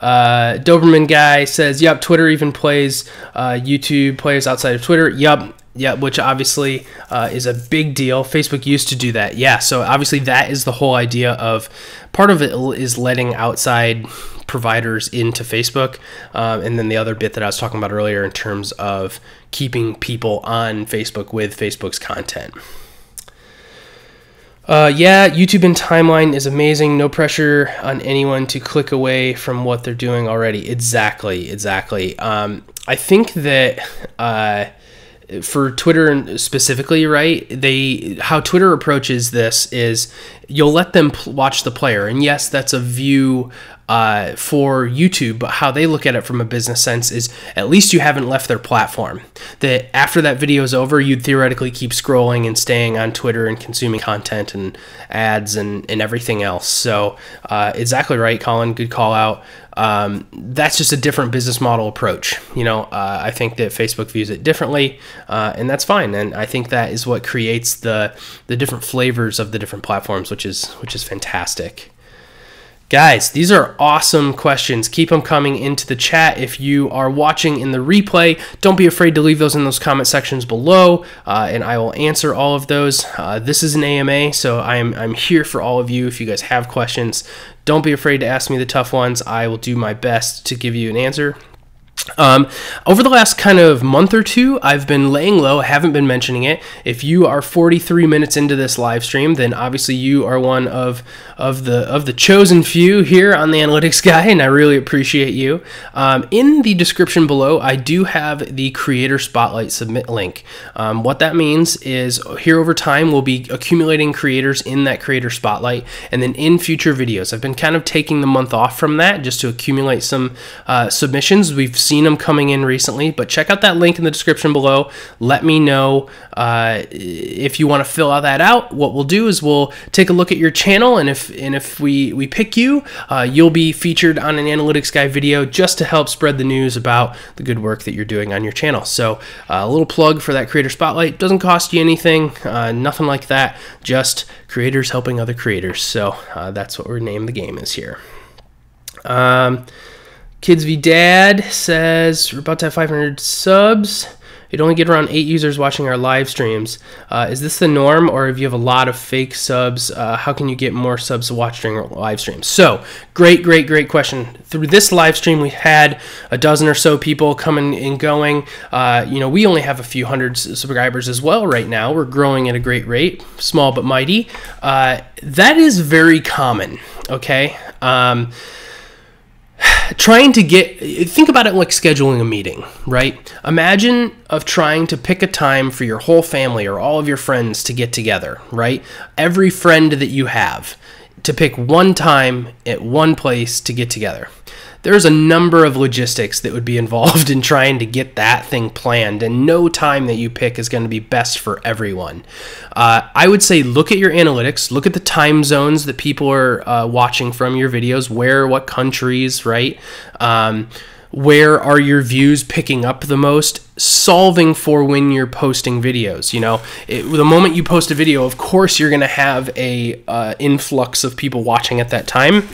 Doberman guy says, yep, Twitter even plays YouTube players outside of Twitter. Yep, which obviously is a big deal. Facebook used to do that. Yeah, so obviously that is the whole idea of, part of it is letting outside providers into Facebook, and then the other bit that I was talking about earlier in terms of keeping people on Facebook with Facebook's content. Yeah, YouTube and timeline is amazing. No pressure on anyone to click away from what they're doing already. Exactly. I think that for Twitter specifically, right, how Twitter approaches this is you'll let them watch the player. And yes, that's a view for YouTube, but how they look at it from a business sense is at least you haven't left their platform. That after that video is over, you'd theoretically keep scrolling and staying on Twitter and consuming content and ads and everything else. So exactly right, Colin, good call out. That's just a different business model approach. You know, I think that Facebook views it differently, and that's fine. And I think that is what creates the different flavors of the different platforms, which is fantastic. Guys, these are awesome questions. Keep them coming into the chat. If you are watching in the replay, don't be afraid to leave those in those comment sections below, and I will answer all of those. This is an AMA, so I'm here for all of you. If you guys have questions, don't be afraid to ask me the tough ones. I will do my best to give you an answer. Over the last kind of month or two, I've been laying low. I haven't been mentioning it. If you are 43 minutes into this live stream, then obviously you are one of the chosen few here on the Analytics Guy, and I really appreciate you. In the description below, I do have the Creator Spotlight Submit link. What that means is here over time, we'll be accumulating creators in that Creator Spotlight, and then in future videos. I've been kind of taking the month off from that just to accumulate some submissions. We've seen them coming in recently, but check out that link in the description below. Let me know if you want to fill that out. What we'll do is we'll take a look at your channel, and if we pick you, you'll be featured on an Analytics Guy video just to help spread the news about the good work that you're doing on your channel. So a little plug for that Creator Spotlight. Doesn't cost you anything, nothing like that, just creators helping other creators. So that's what we're named the game is here. Kids v Dad says we're about to have 500 subs. You'd only get around 8 users watching our live streams. Is this the norm, or if you have a lot of fake subs, how can you get more subs to watch during our live streams? So great question. Through this live stream, we had a dozen or so people coming and going. You know, we only have a few hundred subscribers as well right now. We're growing at a great rate, small but mighty. That is very common. Okay. Trying to think about it like scheduling a meeting, right? Imagine of trying to pick a time for your whole family or all of your friends to get together, right? Every friend that you have to pick one time at one place to get together. There's a number of logistics that would be involved in trying to get that thing planned, and no time that you pick is going to be best for everyone. I would say look at your analytics, look at the time zones that people are watching from your videos, what countries, right? Where are your views picking up the most? Solving for when you're posting videos. You know, the moment you post a video, of course you're going to have a influx of people watching at that time.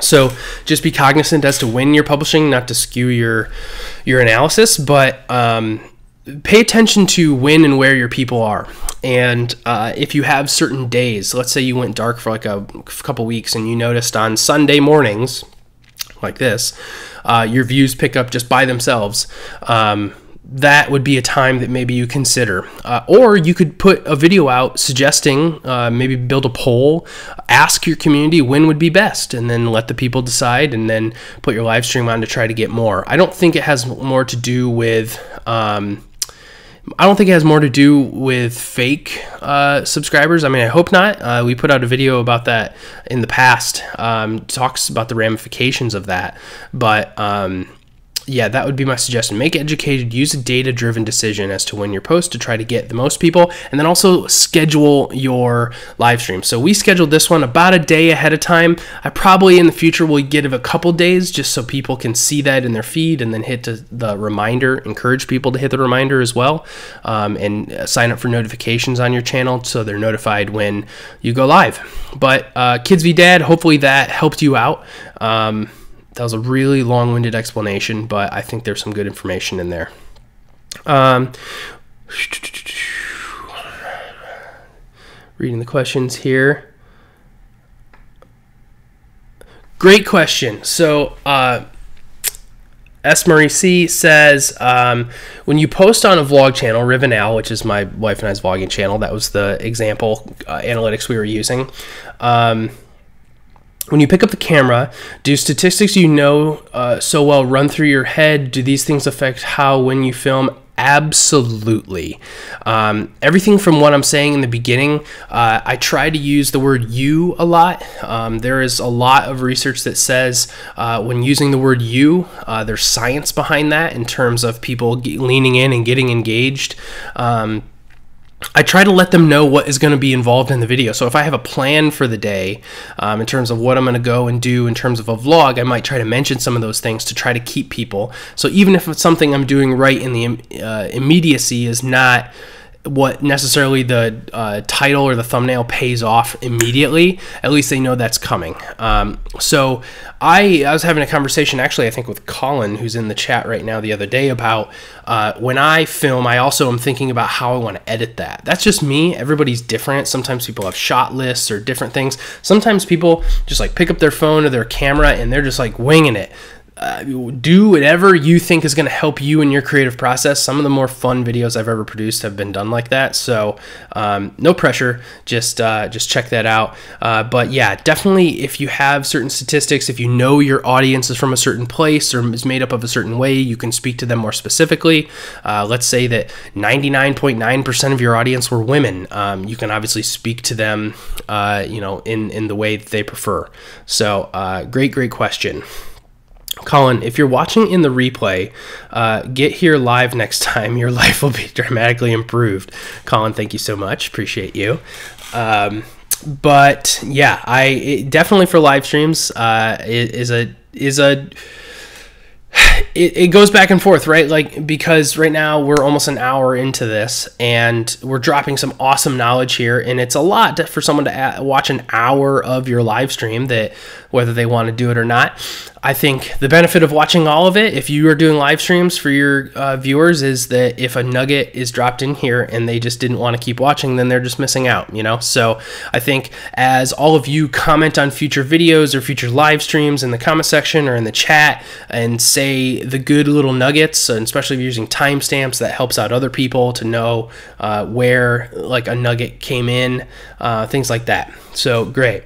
So just be cognizant as to when you're publishing, not to skew your analysis, but pay attention to when and where your people are. And if you have certain days, let's say you went dark for like a couple weeks and you noticed on Sunday mornings like this, your views pick up just by themselves. that would be a time that maybe you consider. Or you could put a video out suggesting, maybe build a poll, ask your community when would be best, and then let the people decide, and then put your live stream on to try to get more. I don't think it has more to do with fake subscribers. I mean, I hope not. We put out a video about that in the past, talks about the ramifications of that, but yeah, that would be my suggestion. Make educated, use a data-driven decision as to when you're post to try to get the most people, and then also schedule your live stream. So we scheduled this one about a day ahead of time. I probably in the future will give it a couple days just so people can see that in their feed, and then hit the reminder, encourage people to hit the reminder as well, and sign up for notifications on your channel so they're notified when you go live. But Kids v Dad, hopefully that helped you out. That was a really long-winded explanation, but I think there's some good information in there. Reading the questions here. Great question. So, S. Marie C says, when you post on a vlog channel, Rivenal, which is my wife and I's vlogging channel, that was the example analytics we were using. When you pick up the camera, do statistics you know so well run through your head? Do these things affect when you film? Absolutely. Everything from what I'm saying in the beginning, I try to use the word you a lot. There is a lot of research that says when using the word you, there's science behind that in terms of people leaning in and getting engaged. I try to let them know what is going to be involved in the video. So if I have a plan for the day in terms of what I'm going to go and do in terms of a vlog, I might try to mention some of those things to try to keep people. So even if it's something I'm doing right in the immediacy is not what necessarily the title or the thumbnail pays off immediately, at least they know that's coming. So I was having a conversation, actually, I think with Colin, who's in the chat right now, the other day about when I film, I also am thinking about how I want to edit that. That's just me. Everybody's different. Sometimes people have shot lists or different things. Sometimes people just like pick up their phone or their camera and they're just like winging it. Do whatever you think is going to help you in your creative process. Some of the more fun videos I've ever produced have been done like that. So no pressure, just check that out. But yeah, definitely if you have certain statistics, if you know your audience is from a certain place or is made up of a certain way, you can speak to them more specifically. Let's say that 99.9% of your audience were women. You can obviously speak to them in the way that they prefer. So great question. Colin, if you're watching in the replay, get here live next time. Your life will be dramatically improved. Colin, thank you so much. Appreciate you. But yeah, it definitely for live streams it goes back and forth, right? Like, because right now we're almost an hour into this and we're dropping some awesome knowledge here, and it's a lot for someone to watch an hour of your live stream, that whether they want to do it or not. I think the benefit of watching all of it, if you are doing live streams for your viewers, is that if a nugget is dropped in here and they just didn't want to keep watching, then they're just missing out, So I think as all of you comment on future videos or future live streams in the comment section or in the chat and say the good little nuggets, and especially if you're using timestamps, that helps out other people to know where like a nugget came in, things like that. So great.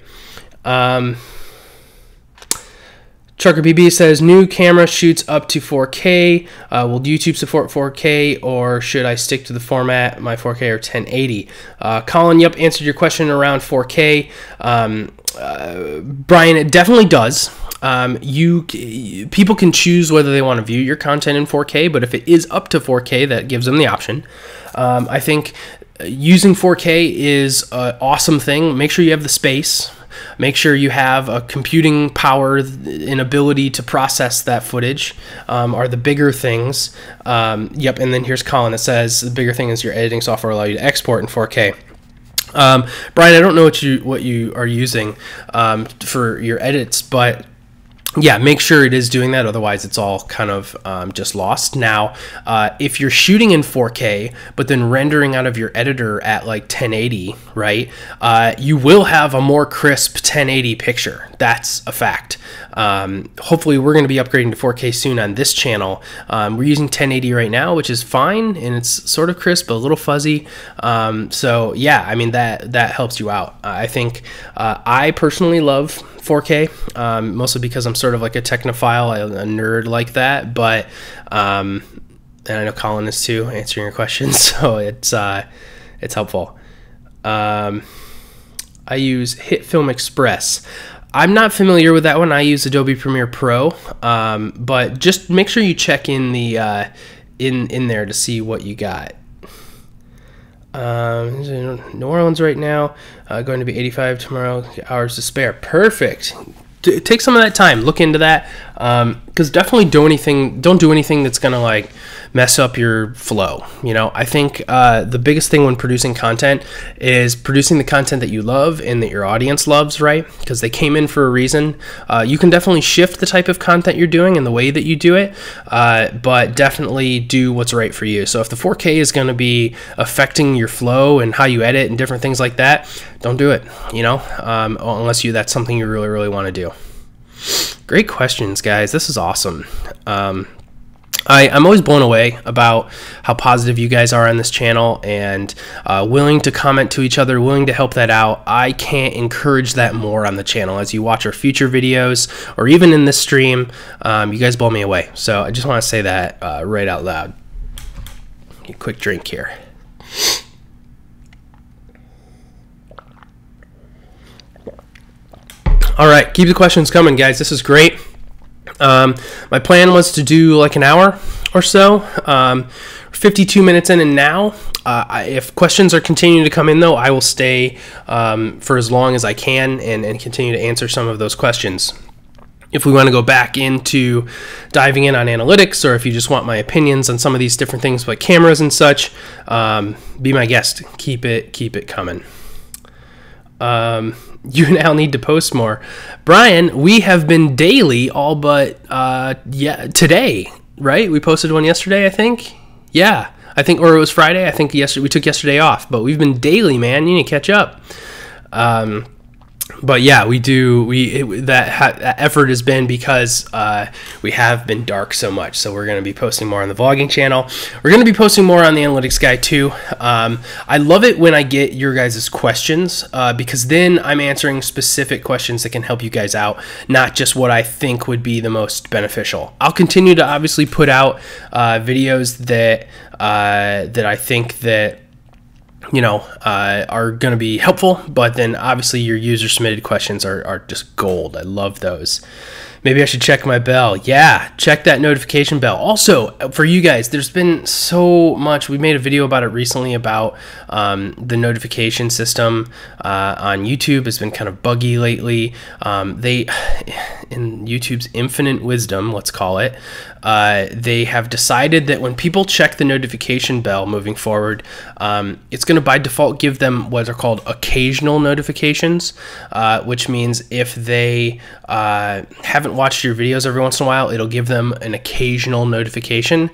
Trucker BB says, new camera shoots up to 4K. Will YouTube support 4K, or should I stick to the format, my 4K or 1080? Colin, yep, answered your question around 4K. Brian, it definitely does. People can choose whether they want to view your content in 4K, but if it is up to 4K, that gives them the option. I think using 4K is an awesome thing. Make sure you have the space. Make sure you have a computing power and ability to process that footage, are the bigger things. Yep, and then here's Colin. It says the bigger thing is your editing software allow you to export in 4K. Brian, I don't know what you are using for your edits, but yeah, make sure it is doing that. Otherwise, it's all kind of just lost. Now, if you're shooting in 4K, but then rendering out of your editor at like 1080, right, you will have a more crisp 1080 picture. That's a fact. Hopefully, we're going to be upgrading to 4K soon on this channel. We're using 1080 right now, which is fine, and it's sort of crisp, but a little fuzzy. So, yeah, I mean, that helps you out. I think I personally love 4K, mostly because I'm sort of like a technophile, a nerd like that, but and I know Colin is too, answering your questions, so it's helpful. I use Hit Film Express. I'm not familiar with that one. I use Adobe Premiere Pro, but just make sure you check in the in there to see what you got. New Orleans right now, going to be 85 tomorrow, hours to spare. Perfect. Take some of that time, look into that, because definitely don't do anything that's gonna like mess up your flow. You know, I think the biggest thing when producing content is producing the content that you love and that your audience loves, right? Because they came in for a reason. You can definitely shift the type of content you're doing and the way that you do it, but definitely do what's right for you. So if the 4K is going to be affecting your flow and how you edit and different things like that, don't do it, you know, unless that's something you really, really want to do. Great questions, guys. This is awesome. I'm always blown away about how positive you guys are on this channel and willing to comment to each other, willing to help that out. I can't encourage that more on the channel. As you watch our future videos or even in this stream, you guys blow me away. So I just want to say that right out loud. A quick drink here. All right, keep the questions coming, guys. This is great. My plan was to do like an hour or so. 52 minutes in, and now if questions are continuing to come in, though, I will stay for as long as I can and continue to answer some of those questions. If we want to go back into diving in on analytics, or if you just want my opinions on some of these different things like cameras and such, be my guest. Keep it coming. You and Al need to post more. Brian, we have been daily all but today, right? We posted one yesterday, I think. Yeah, I think, or it was Friday. I think yesterday we took yesterday off, but we've been daily, man. You need to catch up. But yeah, we do. That effort has been because we have been dark so much. So we're going to be posting more on the vlogging channel. We're going to be posting more on the analytics guy too. I love it when I get your guys' questions because then I'm answering specific questions that can help you guys out, not just what I think would be the most beneficial. I'll continue to obviously put out videos that I think that are going to be helpful, but then obviously your user submitted questions are just gold. I love those. Maybe I should check my bell. Yeah, check that notification bell. Also, for you guys, there's been so much. We made a video about it recently about the notification system on YouTube. It's been kind of buggy lately. They, in YouTube's infinite wisdom, let's call it, they have decided that when people check the notification bell moving forward, it's going to by default give them what are called occasional notifications, which means if they haven't watched your videos every once in a while, it'll give them an occasional notification.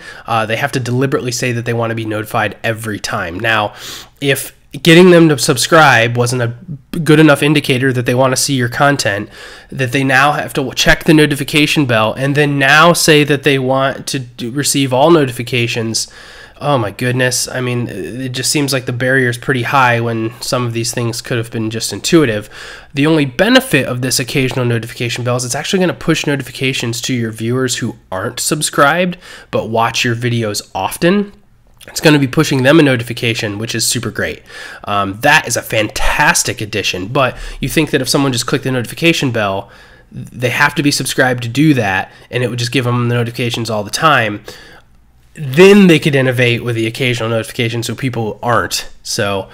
They have to deliberately say that they want to be notified every time. Now, if getting them to subscribe wasn't a good enough indicator that they want to see your content, that they now have to check the notification bell and then now say that they want to receive all notifications. Oh my goodness. I mean, it just seems like the barrier is pretty high when some of these things could have been just intuitive. The only benefit of this occasional notification bell is it's actually going to push notifications to your viewers who aren't subscribed but watch your videos often. It's going to be pushing them a notification, which is super great. That is a fantastic addition, but you think that if someone just clicked the notification bell, they have to be subscribed to do that, and it would just give them the notifications all the time. Then they could innovate with the occasional notification so people aren't. So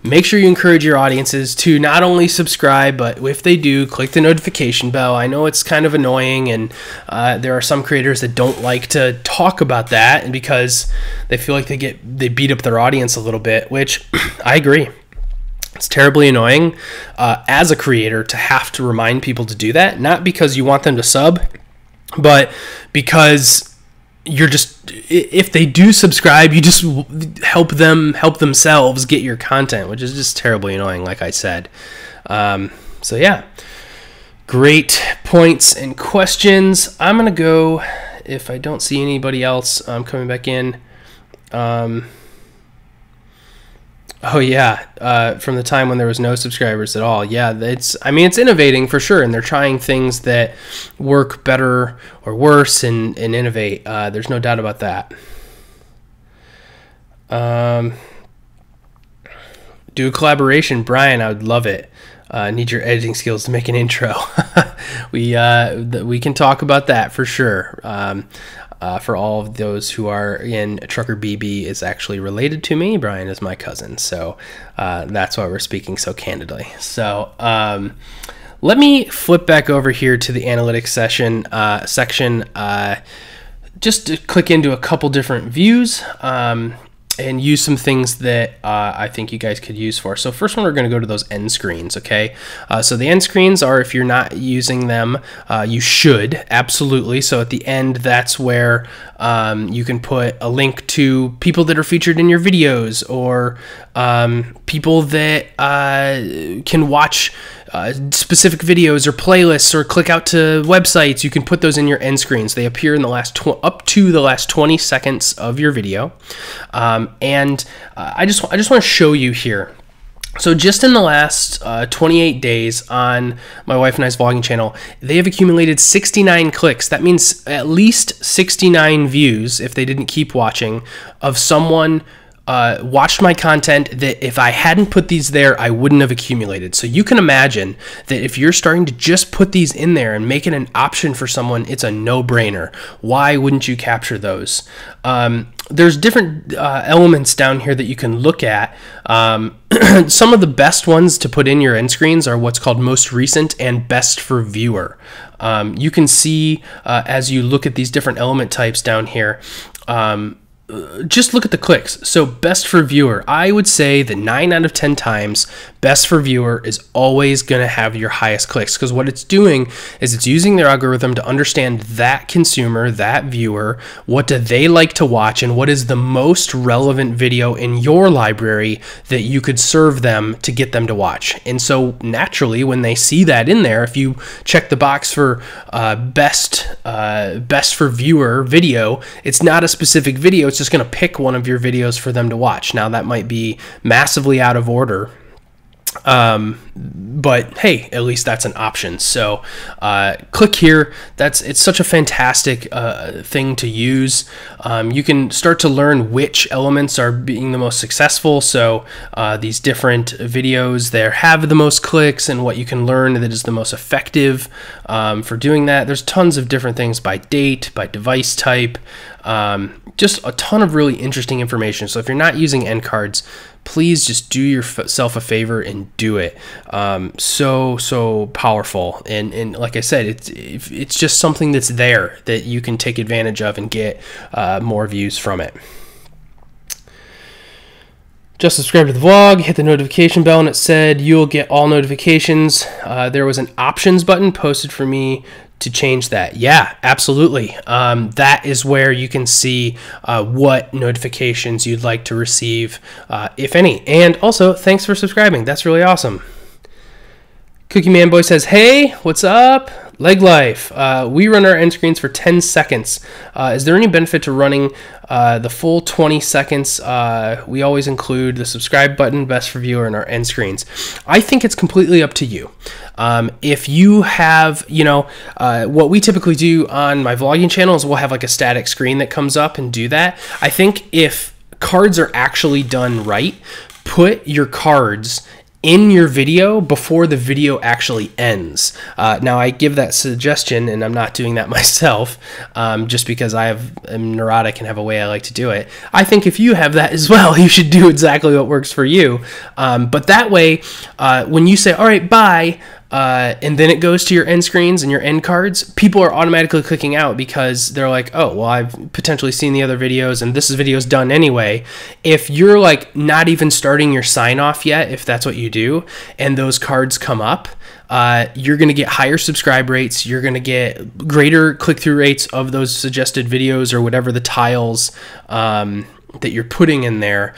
make sure you encourage your audiences to not only subscribe, but if they do, click the notification bell. I know it's kind of annoying, and there are some creators that don't like to talk about that, and because they feel like they beat up their audience a little bit, which I agree. It's terribly annoying as a creator to have to remind people to do that, not because you want them to sub, but because you're just, if they do subscribe, you just help themselves get your content, which is just terribly annoying, like I said. So yeah, great points and questions. I'm going to go, if I don't see anybody else coming back in. Oh yeah, from the time when there was no subscribers at all. Yeah, it's innovating for sure, and they're trying things that work better or worse and innovate. There's no doubt about that. Do a collaboration, Brian. I would love it. Need your editing skills to make an intro. We can talk about that for sure. For all of those who are in, Trucker BB is actually related to me. Brian is my cousin, so that's why we're speaking so candidly. So let me flip back over here to the analytics section. Just to click into a couple different views and use some things that I think you guys could use for. So first one, we're going to go to those end screens, okay? So the end screens are, if you're not using them, you should, absolutely. So at the end, that's where you can put a link to people that are featured in your videos, or people that can watch specific videos or playlists, or click out to websites. You can put those in your end screens. They appear in the last up to the last 20 seconds of your video. And I just want to show you here. So just in the last 28 days on my wife and I's vlogging channel, they have accumulated 69 clicks. That means at least 69 views, if they didn't keep watching, of someone watched my content that if I hadn't put these there, I wouldn't have accumulated. So you can imagine that if you're starting to just put these in there and make it an option for someone, it's a no-brainer. Why wouldn't you capture those? There's different elements down here that you can look at. Some of the best ones to put in your end screens are what's called most recent and best for viewer. You can see as you look at these different element types down here, just look at the clicks. So best for viewer, I would say that 9 out of 10 times, best for viewer is always going to have your highest clicks, because what it's doing is it's using their algorithm to understand that consumer, that viewer, what do they like to watch, and what is the most relevant video in your library that you could serve them to get them to watch. And so naturally, when they see that in there, if you check the box for best for viewer video, it's not a specific video. It's just going to pick one of your videos for them to watch. Now that might be massively out of order, but hey, at least that's an option. So click here. It's such a fantastic thing to use. You can start to learn which elements are being the most successful. So these different videos there have the most clicks, and what you can learn that is the most effective for doing that. There's tons of different things by date, by device type, just a ton of really interesting information. So if you're not using end cards, please just do yourself a favor and do it. So powerful, and like I said, it's just something that's there that you can take advantage of and get more views from it. Just subscribe to the vlog, hit the notification bell, and it said you'll get all notifications. There was an options button posted for me to change that. Yeah, absolutely. That is where you can see what notifications you'd like to receive, if any. And also, thanks for subscribing. That's really awesome. Cookie Man Boy says, hey, what's up? Leg Life. We run our end screens for 10 seconds. Is there any benefit to running the full 20 seconds? We always include the subscribe button, best for viewer, in our end screens. I think it's completely up to you. If you have, what we typically do on my vlogging channel is we'll have like a static screen that comes up and do that. I think if cards are actually done right, put your cards in your video before the video actually ends. Now I give that suggestion, and I'm not doing that myself, just because I'm neurotic and have a way I like to do it. I think if you have that as well, you should do exactly what works for you. But that way, when you say, all right, bye, and then it goes to your end screens and your end cards, people are automatically clicking out because they're like, oh, well, I've potentially seen the other videos and this video's done anyway. If you're like not even starting your sign off yet, if that's what you do, and those cards come up, you're going to get higher subscribe rates. You're going to get greater click-through rates of those suggested videos or whatever the tiles that you're putting in there,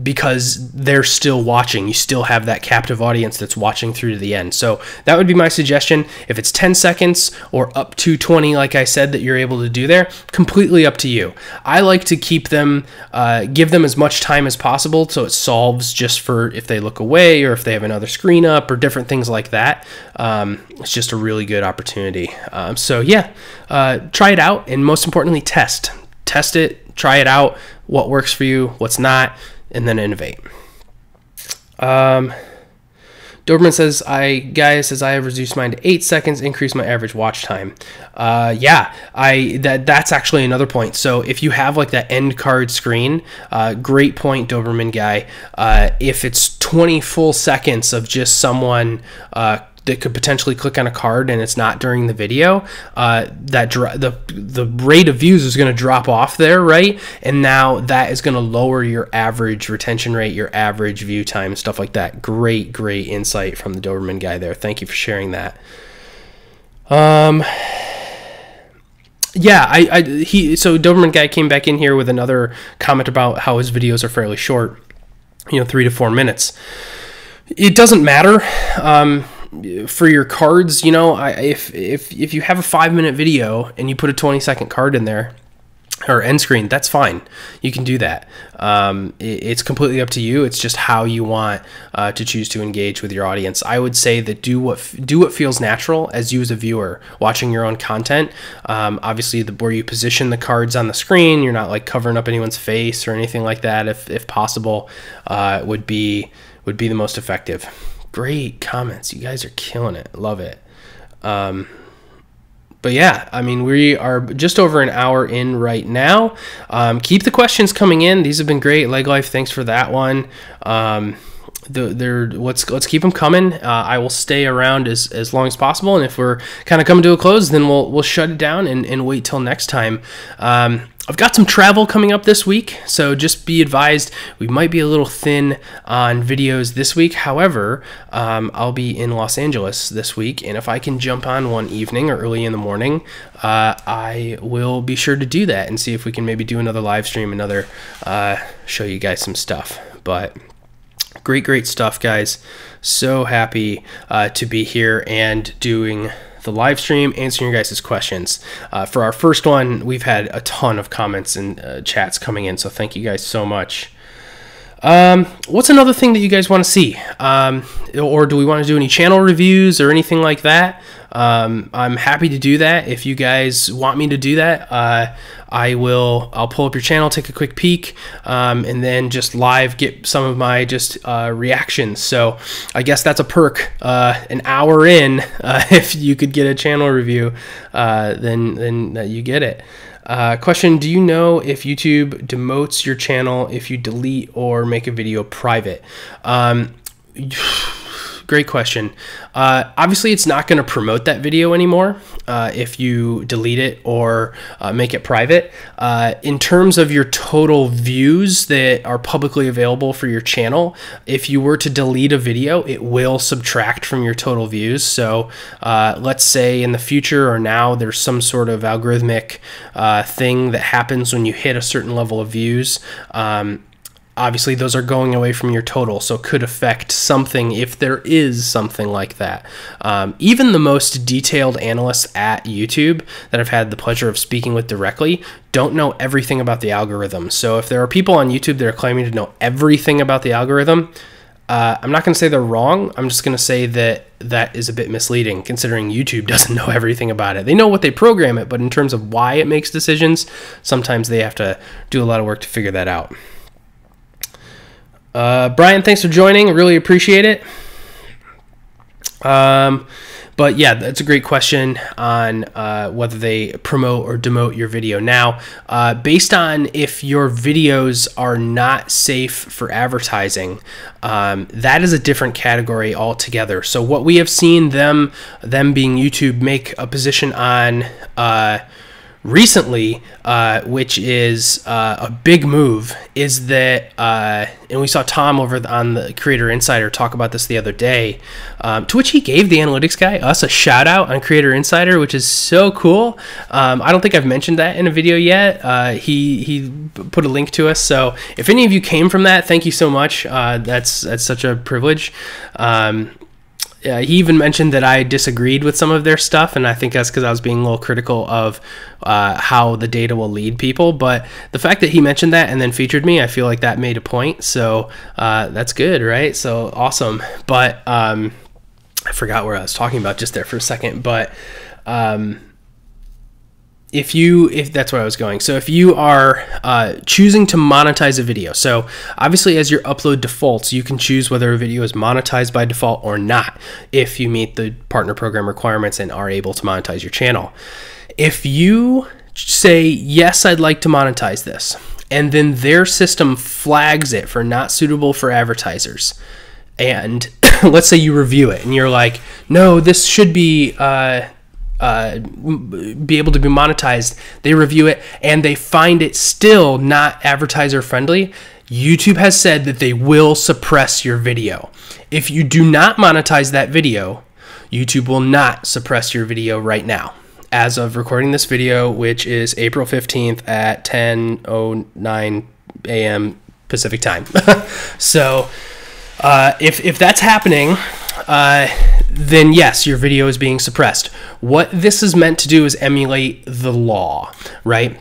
because they're still watching. You still have that captive audience that's watching through to the end. So that would be my suggestion. If it's 10 seconds or up to 20, like I said, that you're able to do there, completely up to you. I like to keep them, give them as much time as possible so it solves just for if they look away or if they have another screen up or different things like that. It's just a really good opportunity. So yeah, try it out, and most importantly, test it. Try it out, what works for you, what's not, and then innovate. Doberman says, I have reduced mine to 8 seconds, increased my average watch time. Yeah, that's actually another point. So if you have like that end card screen, great point, Doberman guy. If it's 20 full seconds of just someone that could potentially click on a card and it's not during the video, the rate of views is going to drop off there, right? And now that is going to lower your average retention rate, your average view time, stuff like that. Great insight from the Doberman guy there. Thank you for sharing that. Yeah, so Doberman guy came back in here with another comment about how his videos are fairly short, 3 to 4 minutes. It doesn't matter. For your cards, if you have a 5-minute video and you put a 20-second card in there or end screen, that's fine. You can do that. It's completely up to you. It's just how you want to choose to engage with your audience. I would say that do what feels natural as you as a viewer watching your own content. Obviously, where you position the cards on the screen, you're not like covering up anyone's face or anything like that. If possible, would be the most effective. Great comments. You guys are killing it. Love it. But yeah, I mean, we are just over an hour in right now. Keep the questions coming in. These have been great. Leg Life, thanks for that one. Let's keep them coming. I will stay around as long as possible, and if we're kind of coming to a close, then we'll shut it down and wait till next time. I've got some travel coming up this week, so just be advised we might be a little thin on videos this week. However, I'll be in Los Angeles this week, and if I can jump on one evening or early in the morning, I will be sure to do that and see if we can maybe do another live stream, show you guys some stuff. But great stuff, guys. So happy to be here and doing the live stream, answering your guys' questions. For our first one, we've had a ton of comments and chats coming in, so thank you guys so much. What's another thing that you guys want to see? Or do we want to do any channel reviews or anything like that? I'm happy to do that. If you guys want me to do that, I'll pull up your channel, take a quick peek, and then just live get some of my reactions. So I guess that's a perk. An hour in, if you could get a channel review, then you get it. Question, do you know if YouTube demotes your channel if you delete or make a video private? Great question. Obviously, it's not going to promote that video anymore if you delete it or make it private. In terms of your total views that are publicly available for your channel, if you were to delete a video, it will subtract from your total views. So let's say in the future or now there's some sort of algorithmic thing that happens when you hit a certain level of views. Obviously, those are going away from your total, so it could affect something if there is something like that. Even the most detailed analysts at YouTube that I've had the pleasure of speaking with directly don't know everything about the algorithm. So if there are people on YouTube that are claiming to know everything about the algorithm, I'm not going to say they're wrong. I'm just going to say that that is a bit misleading, considering YouTube doesn't know everything about it. They know what they program it, but in terms of why it makes decisions, sometimes they have to do a lot of work to figure that out. Brian, thanks for joining. Really appreciate it. But yeah, that's a great question on whether they promote or demote your video. Now, based on if your videos are not safe for advertising, that is a different category altogether. So what we have seen them being YouTube make a position on recently, which is a big move, is that, and we saw Tom over on the Creator Insider talk about this the other day, to which he gave the analytics guy, us, a shout out on Creator Insider, which is so cool. I don't think I've mentioned that in a video yet. He put a link to us, so if any of you came from that, thank you so much. That's such a privilege. He even mentioned that I disagreed with some of their stuff, and I think that's because I was being a little critical of how the data will lead people. But the fact that he mentioned that and then featured me, I feel like that made a point. So that's good, right? So awesome. But I forgot where I was talking about just there for a second. But if that's where I was going. So if you are choosing to monetize a video, so obviously as your upload defaults, you can choose whether a video is monetized by default or not if you meet the partner program requirements and are able to monetize your channel. If you say, yes, I'd like to monetize this, and then their system flags it for not suitable for advertisers, and let's say you review it and you're like, no, this should be able to be monetized, they review it and they find it still not advertiser friendly, YouTube has said that they will suppress your video. If you do not monetize that video, YouTube will not suppress your video right now. As of recording this video, which is April 15th at 10:09 a.m. Pacific time. So if that's happening, then yes, your video is being suppressed. What this is meant to do is emulate the law, right?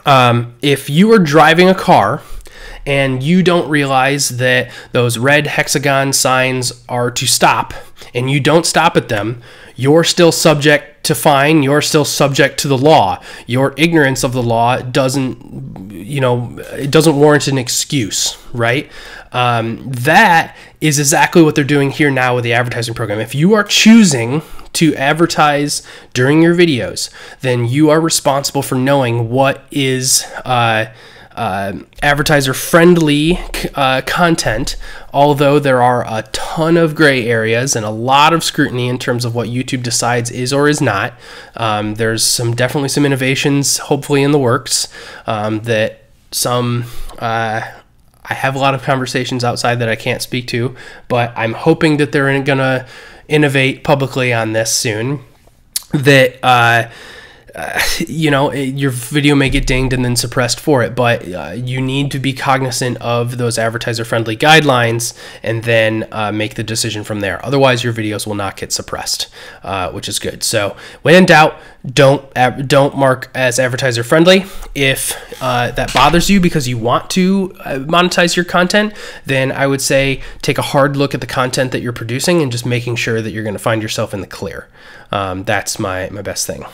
If you are driving a car and you don't realize that those red hexagon signs are to stop, and you don't stop at them, you're still subject to fine, you're still subject to the law. Your ignorance of the law doesn't, it doesn't warrant an excuse, right? That is exactly what they're doing here now with the advertising program. If you are choosing to advertise during your videos, then you are responsible for knowing what is advertiser-friendly content, although there are a ton of gray areas and a lot of scrutiny in terms of what YouTube decides is or is not. There's definitely some innovations, hopefully in the works, that some... I have a lot of conversations outside that I can't speak to, but I'm hoping that they're going to innovate publicly on this soon, that your video may get dinged and then suppressed for it, but you need to be cognizant of those advertiser-friendly guidelines and then make the decision from there. Otherwise, your videos will not get suppressed, which is good. So when in doubt, don't mark as advertiser-friendly. If that bothers you because you want to monetize your content, then I would say take a hard look at the content that you're producing and just making sure that you're going to find yourself in the clear. That's my best thing.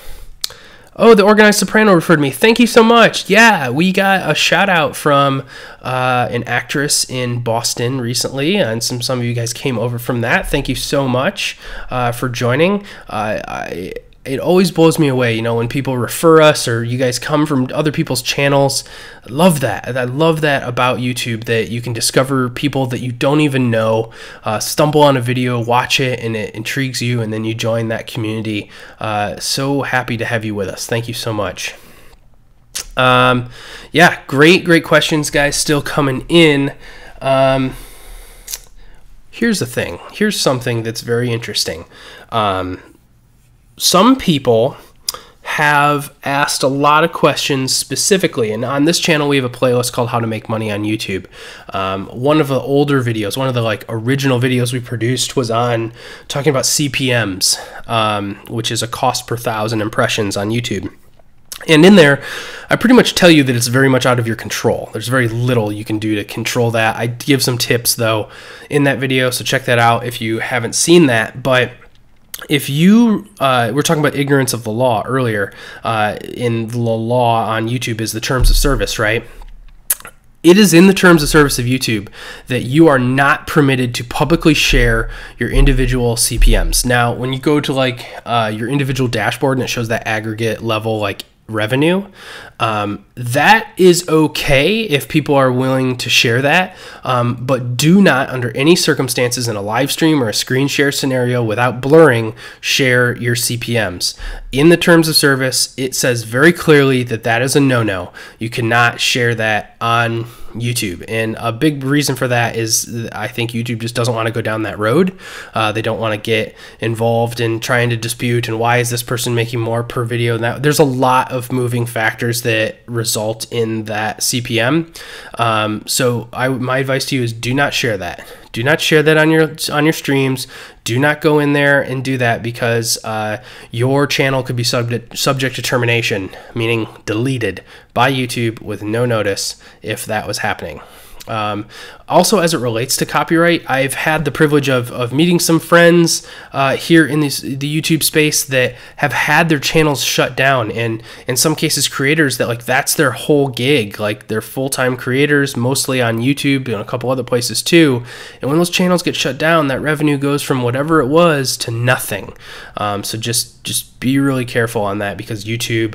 Oh, the Organized Soprano referred me. Thank you so much. Yeah, we got a shout out from an actress in Boston recently, and some of you guys came over from that. Thank you so much for joining. It always blows me away, when people refer us or you guys come from other people's channels. I love that. I love that about YouTube, that you can discover people that you don't even know, stumble on a video, watch it, and it intrigues you, and then you join that community. So happy to have you with us. Thank you so much. Yeah, great questions, guys, still coming in. Here's the thing. Here's something that's very interesting. Some people have asked a lot of questions specifically, and on this channel we have a playlist called How to Make Money on YouTube. One of the older videos, one of the original videos we produced, was on talking about CPMs, which is a cost per 1,000 impressions on YouTube. And in there, I pretty much tell you that it's very much out of your control. There's very little you can do to control that. I give some tips, though, in that video, so check that out if you haven't seen that. But if you, we're talking about ignorance of the law earlier, in the law on YouTube is the terms of service, right? It is in the terms of service of YouTube that you are not permitted to publicly share your individual CPMs. Now, when you go to like your individual dashboard and it shows that aggregate level like revenue, that is okay if people are willing to share that, but do not under any circumstances in a live stream or a screen share scenario without blurring share your CPMs. In the terms of service, it says very clearly that that is a no-no. You cannot share that on YouTube, and a big reason for that is I think YouTube just doesn't want to go down that road. They don't want to get involved in trying to dispute and why is this person making more per video. Now, there's a lot of moving factors that result in that CPM. So my advice to you is do not share that. Do not share that on your streams. Do not go in there and do that, because your channel could be subject to termination, meaning deleted by YouTube with no notice if that was happening. Also, as it relates to copyright, I've had the privilege of meeting some friends here in the YouTube space that have had their channels shut down, and in some cases creators that like that's their whole gig, like they're full-time creators mostly on YouTube and a couple other places too, and when those channels get shut down, that revenue goes from whatever it was to nothing. So just be really careful on that, because YouTube,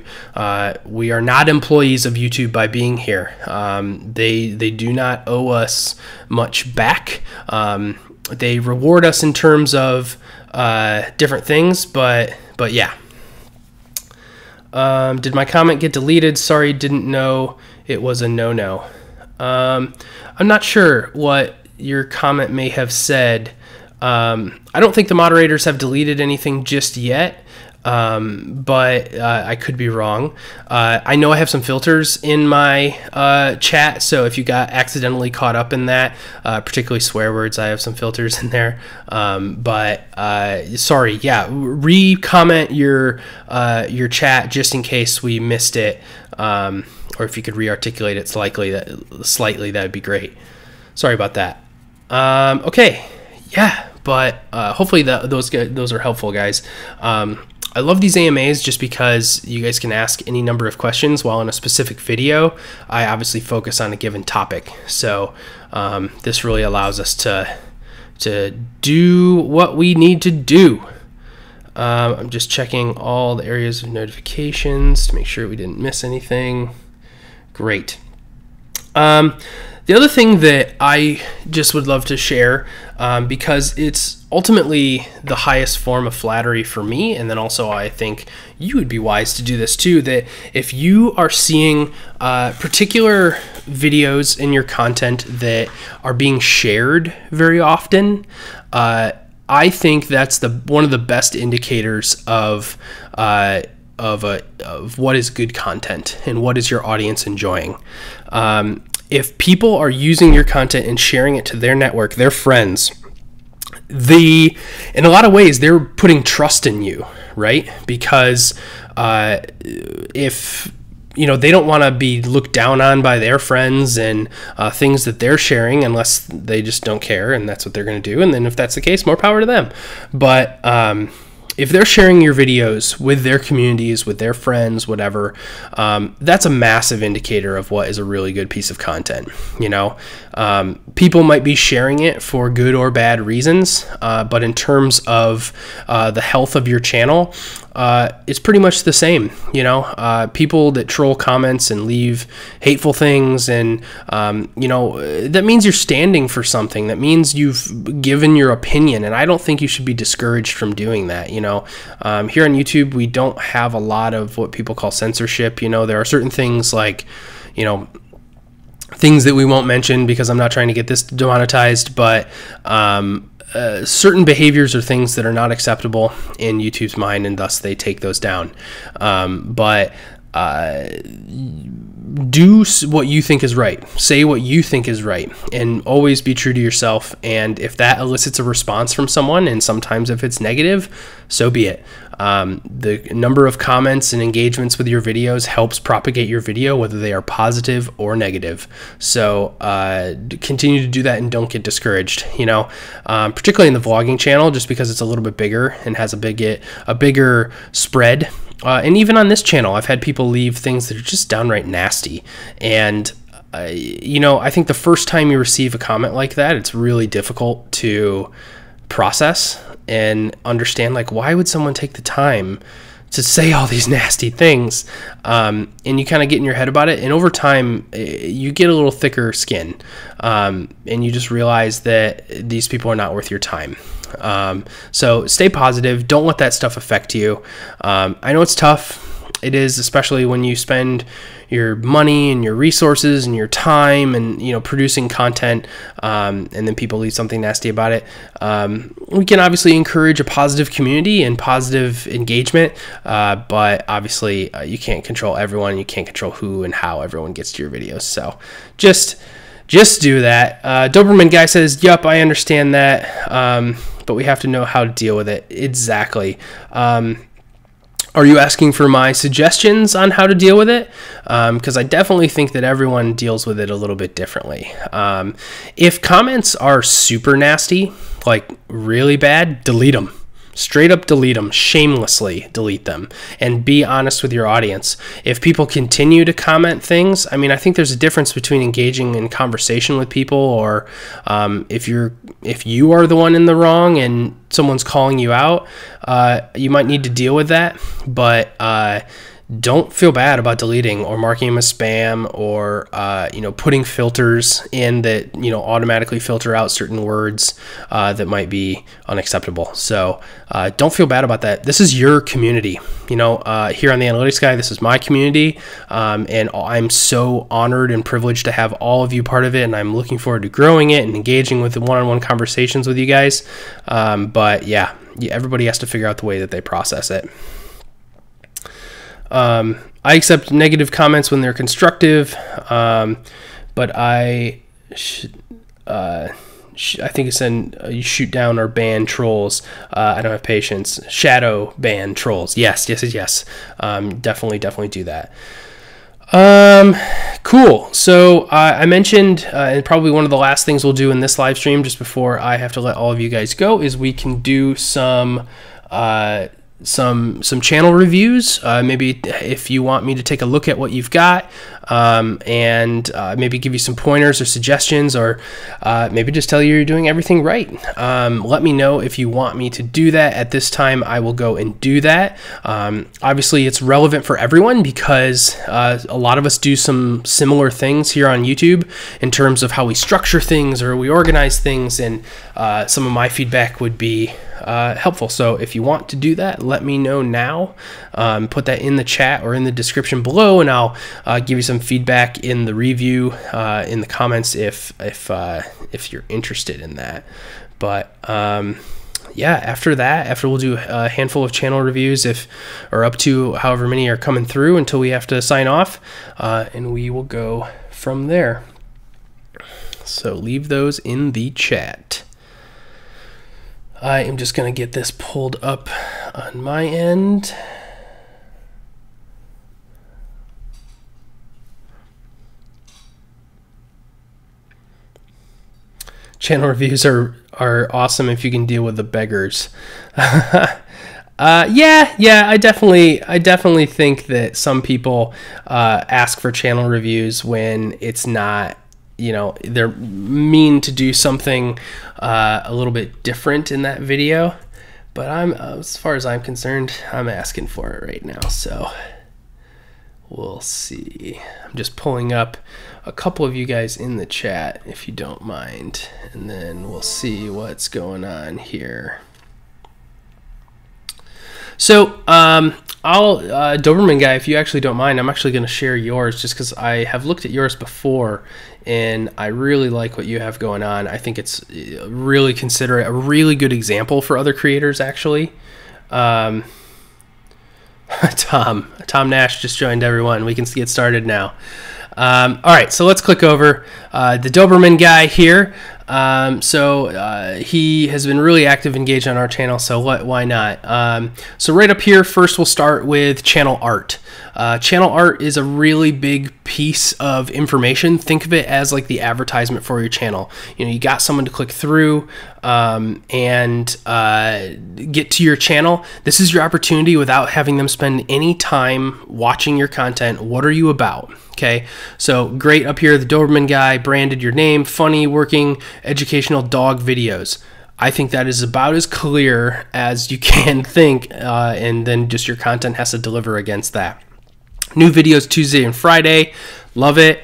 we are not employees of YouTube by being here. They do not owe us much back. They reward us in terms of different things, but yeah. Did my comment get deleted? Sorry, didn't know it was a no-no. I'm not sure what your comment may have said. I don't think the moderators have deleted anything just yet. But I could be wrong. I know I have some filters in my chat, so if you got accidentally caught up in that, particularly swear words, I have some filters in there. But sorry, yeah, re-comment your chat just in case we missed it, or if you could re-articulate it slightly, that'd be great. Sorry about that. Okay, yeah, but hopefully those are helpful, guys. I love these AMAs just because you guys can ask any number of questions while in a specific video. I obviously focus on a given topic, so this really allows us to do what we need to do. I'm just checking all the areas of notifications to make sure we didn't miss anything. Great. The other thing that I just would love to share, because it's ultimately the highest form of flattery for me, and then also I think you would be wise to do this too, that if you are seeing particular videos in your content that are being shared very often, I think that's one of the best indicators of what is good content and what is your audience enjoying. If people are using your content and sharing it to their network, their friends, in a lot of ways, they're putting trust in you, right? Because if they don't want to be looked down on by their friends and things that they're sharing, unless they just don't care and that's what they're going to do. And then if that's the case, more power to them. But if they're sharing your videos with their communities, with their friends, whatever, that's a massive indicator of what is a really good piece of content. People might be sharing it for good or bad reasons, but in terms of the health of your channel, it's pretty much the same. People that troll comments and leave hateful things, and that means you're standing for something. That means you've given your opinion, and I don't think you should be discouraged from doing that. Here on YouTube, we don't have a lot of what people call censorship. There are certain things like, things that we won't mention because I'm not trying to get this demonetized, but certain behaviors are things that are not acceptable in YouTube's mind, and thus they take those down. But do what you think is right. Say what you think is right, and always be true to yourself. And if that elicits a response from someone, and sometimes if it's negative, so be it. The number of comments and engagements with your videos helps propagate your video, whether they are positive or negative. So continue to do that and don't get discouraged. Particularly in the vlogging channel, just because it's a little bit bigger and has a bigger spread. And even on this channel, I've had people leave things that are just downright nasty. And you know, I think the first time you receive a comment like that, it's really difficult to process and understand, like, why would someone take the time to say all these nasty things? And you kind of get in your head about it, and over time you get a little thicker skin, and you just realize that these people are not worth your time. So stay positive. Don't let that stuff affect you. I know it's tough. It is, especially when you spend your money and your resources and your time and, you know, producing content, and then people leave something nasty about it. We can obviously encourage a positive community and positive engagement, but obviously you can't control everyone. You can't control who and how everyone gets to your videos. So just do that. Doberman Guy says, yup, I understand that, but we have to know how to deal with it. Exactly. Are you asking for my suggestions on how to deal with it? Because I definitely think that everyone deals with it a little bit differently. If comments are super nasty, like really bad, delete them. Straight up delete them, shamelessly delete them, and be honest with your audience. If people continue to comment things, I mean, I think there's a difference between engaging in conversation with people, or if you are the one in the wrong and someone's calling you out, you might need to deal with that, but don't feel bad about deleting or marking them as spam, or you know, putting filters in that, you know, automatically filter out certain words that might be unacceptable. So don't feel bad about that. This is your community. You know, here on the Analytics Guy, this is my community, and I'm so honored and privileged to have all of you part of it, and I'm looking forward to growing it and engaging with the one-on-one conversations with you guys. But yeah, everybody has to figure out the way that they process it. I accept negative comments when they're constructive, but I think it's you shoot down or ban trolls. I don't have patience. Shadow ban trolls. Yes. Definitely do that. Cool. So I mentioned, and probably one of the last things we'll do in this live stream, just before I have to let all of you guys go, is we can do some channel reviews. Maybe if you want me to take a look at what you've got, and maybe give you some pointers or suggestions, or maybe just tell you you're doing everything right. Let me know if you want me to do that. At this time, I will go and do that. Obviously, it's relevant for everyone, because a lot of us do some similar things here on YouTube in terms of how we structure things or we organize things, and some of my feedback would be helpful. So if you want to do that, let me know now. Put that in the chat or in the description below, and I'll give you some feedback in the review, in the comments, if you're interested in that. But yeah, after we'll do a handful of channel reviews, or up to however many are coming through until we have to sign off, and we will go from there. So leave those in the chat. I am just going to get this pulled up on my end. Channel reviews are awesome if you can deal with the beggars. Yeah, I definitely think that some people ask for channel reviews when it's not, you know, they're mean to do something a little bit different in that video. But as far as I'm concerned, I'm asking for it right now. So we'll see. I'm just pulling up a couple of you guys in the chat, if you don't mind, and then we'll see what's going on here. So Doberman Guy, if you actually don't mind, I'm actually going to share yours, just because I have looked at yours before and I really like what you have going on. I think it's really considerate, a really good example for other creators, actually. Tom Nash just joined, everyone. We can get started now. All right, so let's click over the Doberman Guy here. He has been really active, engaged on our channel, so why not? So right up here, first we'll start with channel art. Channel art is a really big piece of information. Think of it as like the advertisement for your channel. You know, you got someone to click through and get to your channel. This is your opportunity, without having them spend any time watching your content. What are you about? Okay, so great up here, the Doberman guy, branded your name, funny, working, educational dog videos. I think that is about as clear as you can think, and then just your content has to deliver against that. New videos Tuesday and Friday, love it.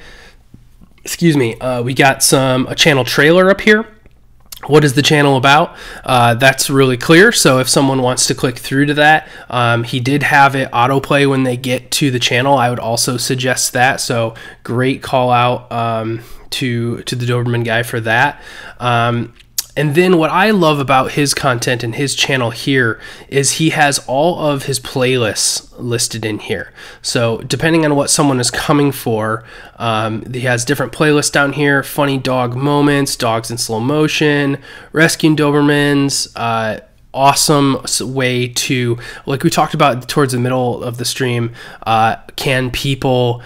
Excuse me, we got a channel trailer up here. What is the channel about? That's really clear. So if someone wants to click through to that, he did have it autoplay when they get to the channel. I would also suggest that. So great call out to the Doberman guy for that. And then what I love about his content and his channel here is he has all of his playlists listed in here. So depending on what someone is coming for, he has different playlists down here: funny dog moments, dogs in slow motion, rescuing Dobermans, awesome way to, like we talked about towards the middle of the stream, can people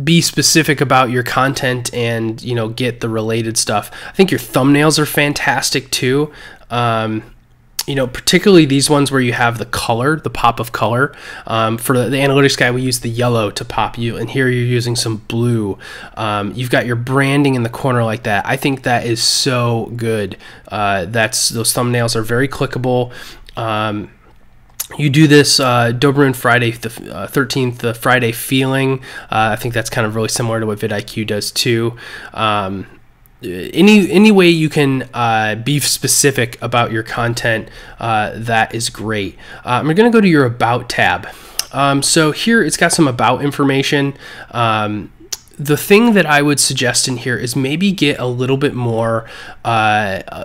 be specific about your content and, you know, get the related stuff. I think your thumbnails are fantastic too. You know, particularly these ones where you have the color, the pop of color. For the analytics guy, we use the yellow to pop you, and here you're using some blue. You've got your branding in the corner like that. I think that is so good. Those thumbnails are very clickable. You do this Doberman Friday the 13th, the Friday feeling. I think that's kind of really similar to what vidIQ does too. Any way you can be specific about your content, that is great. We're going to go to your About tab. So here it's got some About information. The thing that I would suggest in here is maybe get a little bit more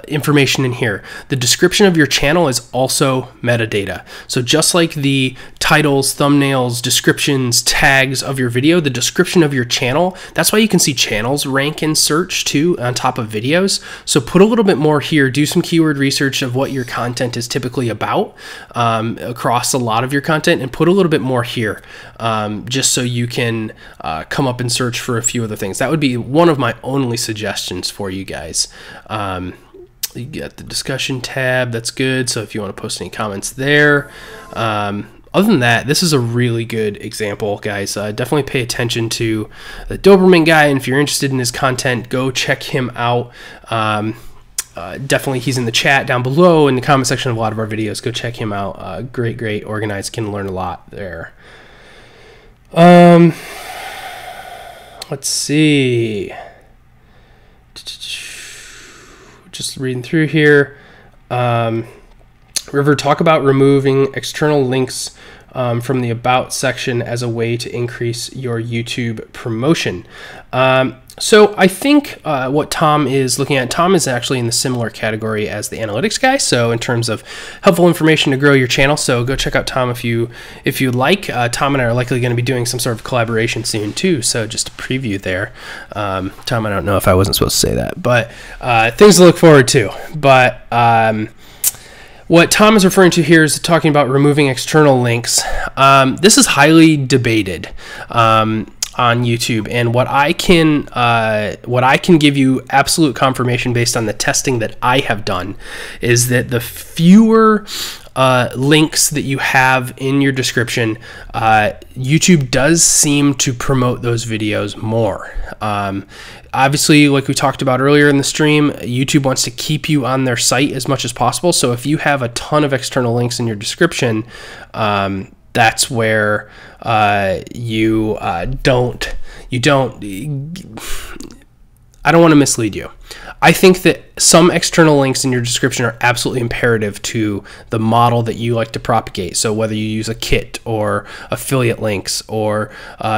information in here. The description of your channel is also metadata. So just like the titles, thumbnails, descriptions, tags of your video, the description of your channel, that's why you can see channels rank in search too on top of videos. So put a little bit more here, do some keyword research of what your content is typically about across a lot of your content, and put a little bit more here just so you can come up and search for a few other things. That would be one of my only suggestions for you guys. You got the discussion tab, that's good. So if you want to post any comments there. Other than that, this is a really good example, guys. Definitely pay attention to the Doberman guy, and if you're interested in his content, go check him out. Definitely, he's in the chat down below in the comment section of a lot of our videos. Go check him out. Great, organized, can learn a lot there. Let's see. Just reading through here. River, talk about removing external links from the About section as a way to increase your YouTube promotion. So I think what Tom is looking at, Tom is actually in the similar category as the analytics guy. So in terms of helpful information to grow your channel, so go check out Tom if you like. Tom and I are likely going to be doing some sort of collaboration soon too. So just a preview there. Tom, I don't know if I wasn't supposed to say that, but things to look forward to. But what Tom is referring to here is talking about removing external links. This is highly debated on YouTube, and what I can give you absolute confirmation based on the testing that I have done is that the fewer links that you have in your description, YouTube does seem to promote those videos more. Obviously, like we talked about earlier in the stream, YouTube wants to keep you on their site as much as possible. So if you have a ton of external links in your description, that's where you don't. I don't want to mislead you. I think that some external links in your description are absolutely imperative to the model that you like to propagate. So whether you use a kit or affiliate links, or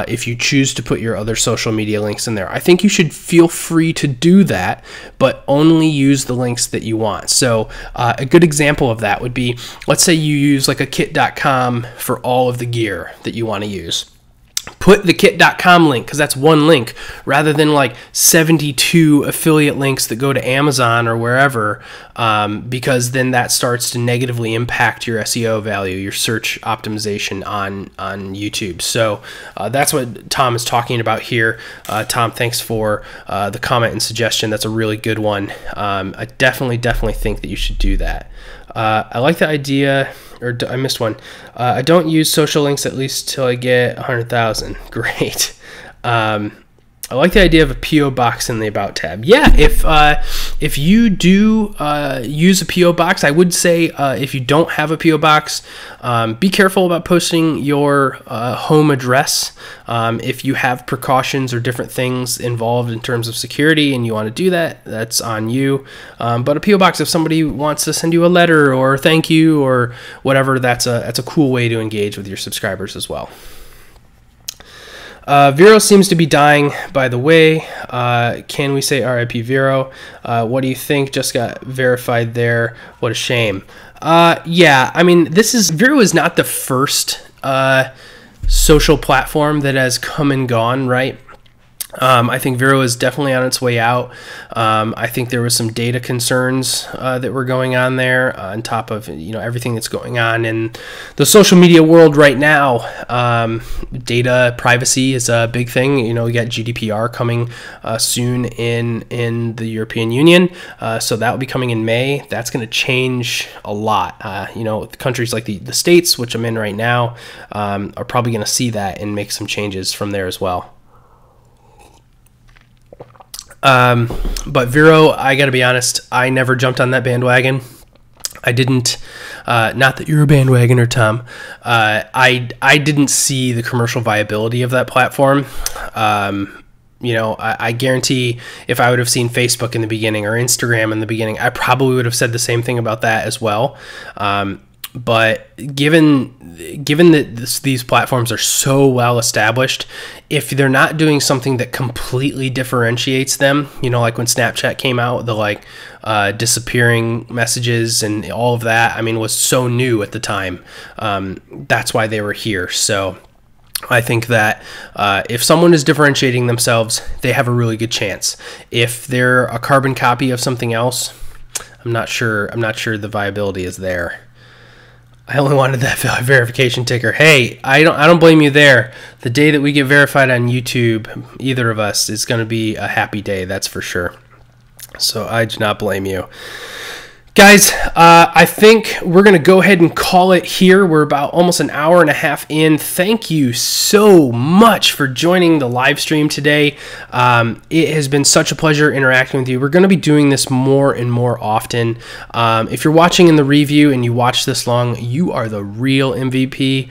if you choose to put your other social media links in there, I think you should feel free to do that, but only use the links that you want. So a good example of that would be, let's say you use like a kit.com for all of the gear that you want to use. Put the kit.com link, because that's one link, rather than like 72 affiliate links that go to Amazon or wherever, because then that starts to negatively impact your SEO value, your search optimization on YouTube. So that's what Tom is talking about here. Tom, thanks for the comment and suggestion. That's a really good one. I definitely think that you should do that. I like the idea, or I missed one. I don't use social links at least till I get 100,000. Great. I like the idea of a P.O. box in the About tab. Yeah, if you do use a P.O. box, I would say if you don't have a P.O. box, be careful about posting your home address. If you have precautions or different things involved in terms of security and you want to do that, that's on you. But a P.O. box, if somebody wants to send you a letter or thank you or whatever, that's a cool way to engage with your subscribers as well. Vero seems to be dying, by the way. Can we say RIP Vero? What do you think? Just got verified there. What a shame. Yeah, I mean, Vero is not the first social platform that has come and gone, right? I think Vero is definitely on its way out. I think there was some data concerns that were going on there on top of everything that's going on in the social media world right now. Data privacy is a big thing. We got GDPR coming soon in the European Union, so that will be coming in May. That's going to change a lot. Countries like the States, which I'm in right now, are probably going to see that and make some changes from there as well. But Vero, I gotta be honest, I never jumped on that bandwagon. I didn't, not that you're a bandwagoner, Tom. I didn't see the commercial viability of that platform. I guarantee if I would have seen Facebook in the beginning or Instagram in the beginning, I probably would have said the same thing about that as well. But given that these platforms are so well established, if they're not doing something that completely differentiates them, like when Snapchat came out, the disappearing messages and all of that, I mean, was so new at the time. That's why they were here. So I think that if someone is differentiating themselves, they have a really good chance. If they're a carbon copy of something else, I'm not sure the viability is there. I only wanted that verification ticker. Hey, I don't blame you there. The day that we get verified on YouTube, either of us, is going to be a happy day, that's for sure. So I do not blame you. Guys, I think we're going to go ahead and call it here. We're about almost an hour and a half in. Thank you so much for joining the live stream today. It has been such a pleasure interacting with you. We're going to be doing this more and more often. If you're watching in the review and you watch this long, you are the real MVP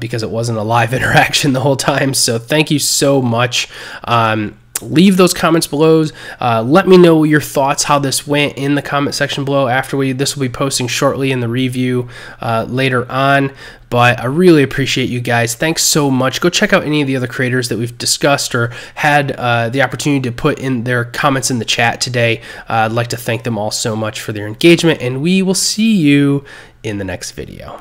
because it wasn't a live interaction the whole time. So thank you so much. Leave those comments below. Let me know your thoughts, how this went in the comment section below. This will be posting shortly in the review later on. But I really appreciate you guys. Thanks so much. Go check out any of the other creators that we've discussed or had the opportunity to put in their comments in the chat today. I'd like to thank them all so much for their engagement, and we will see you in the next video.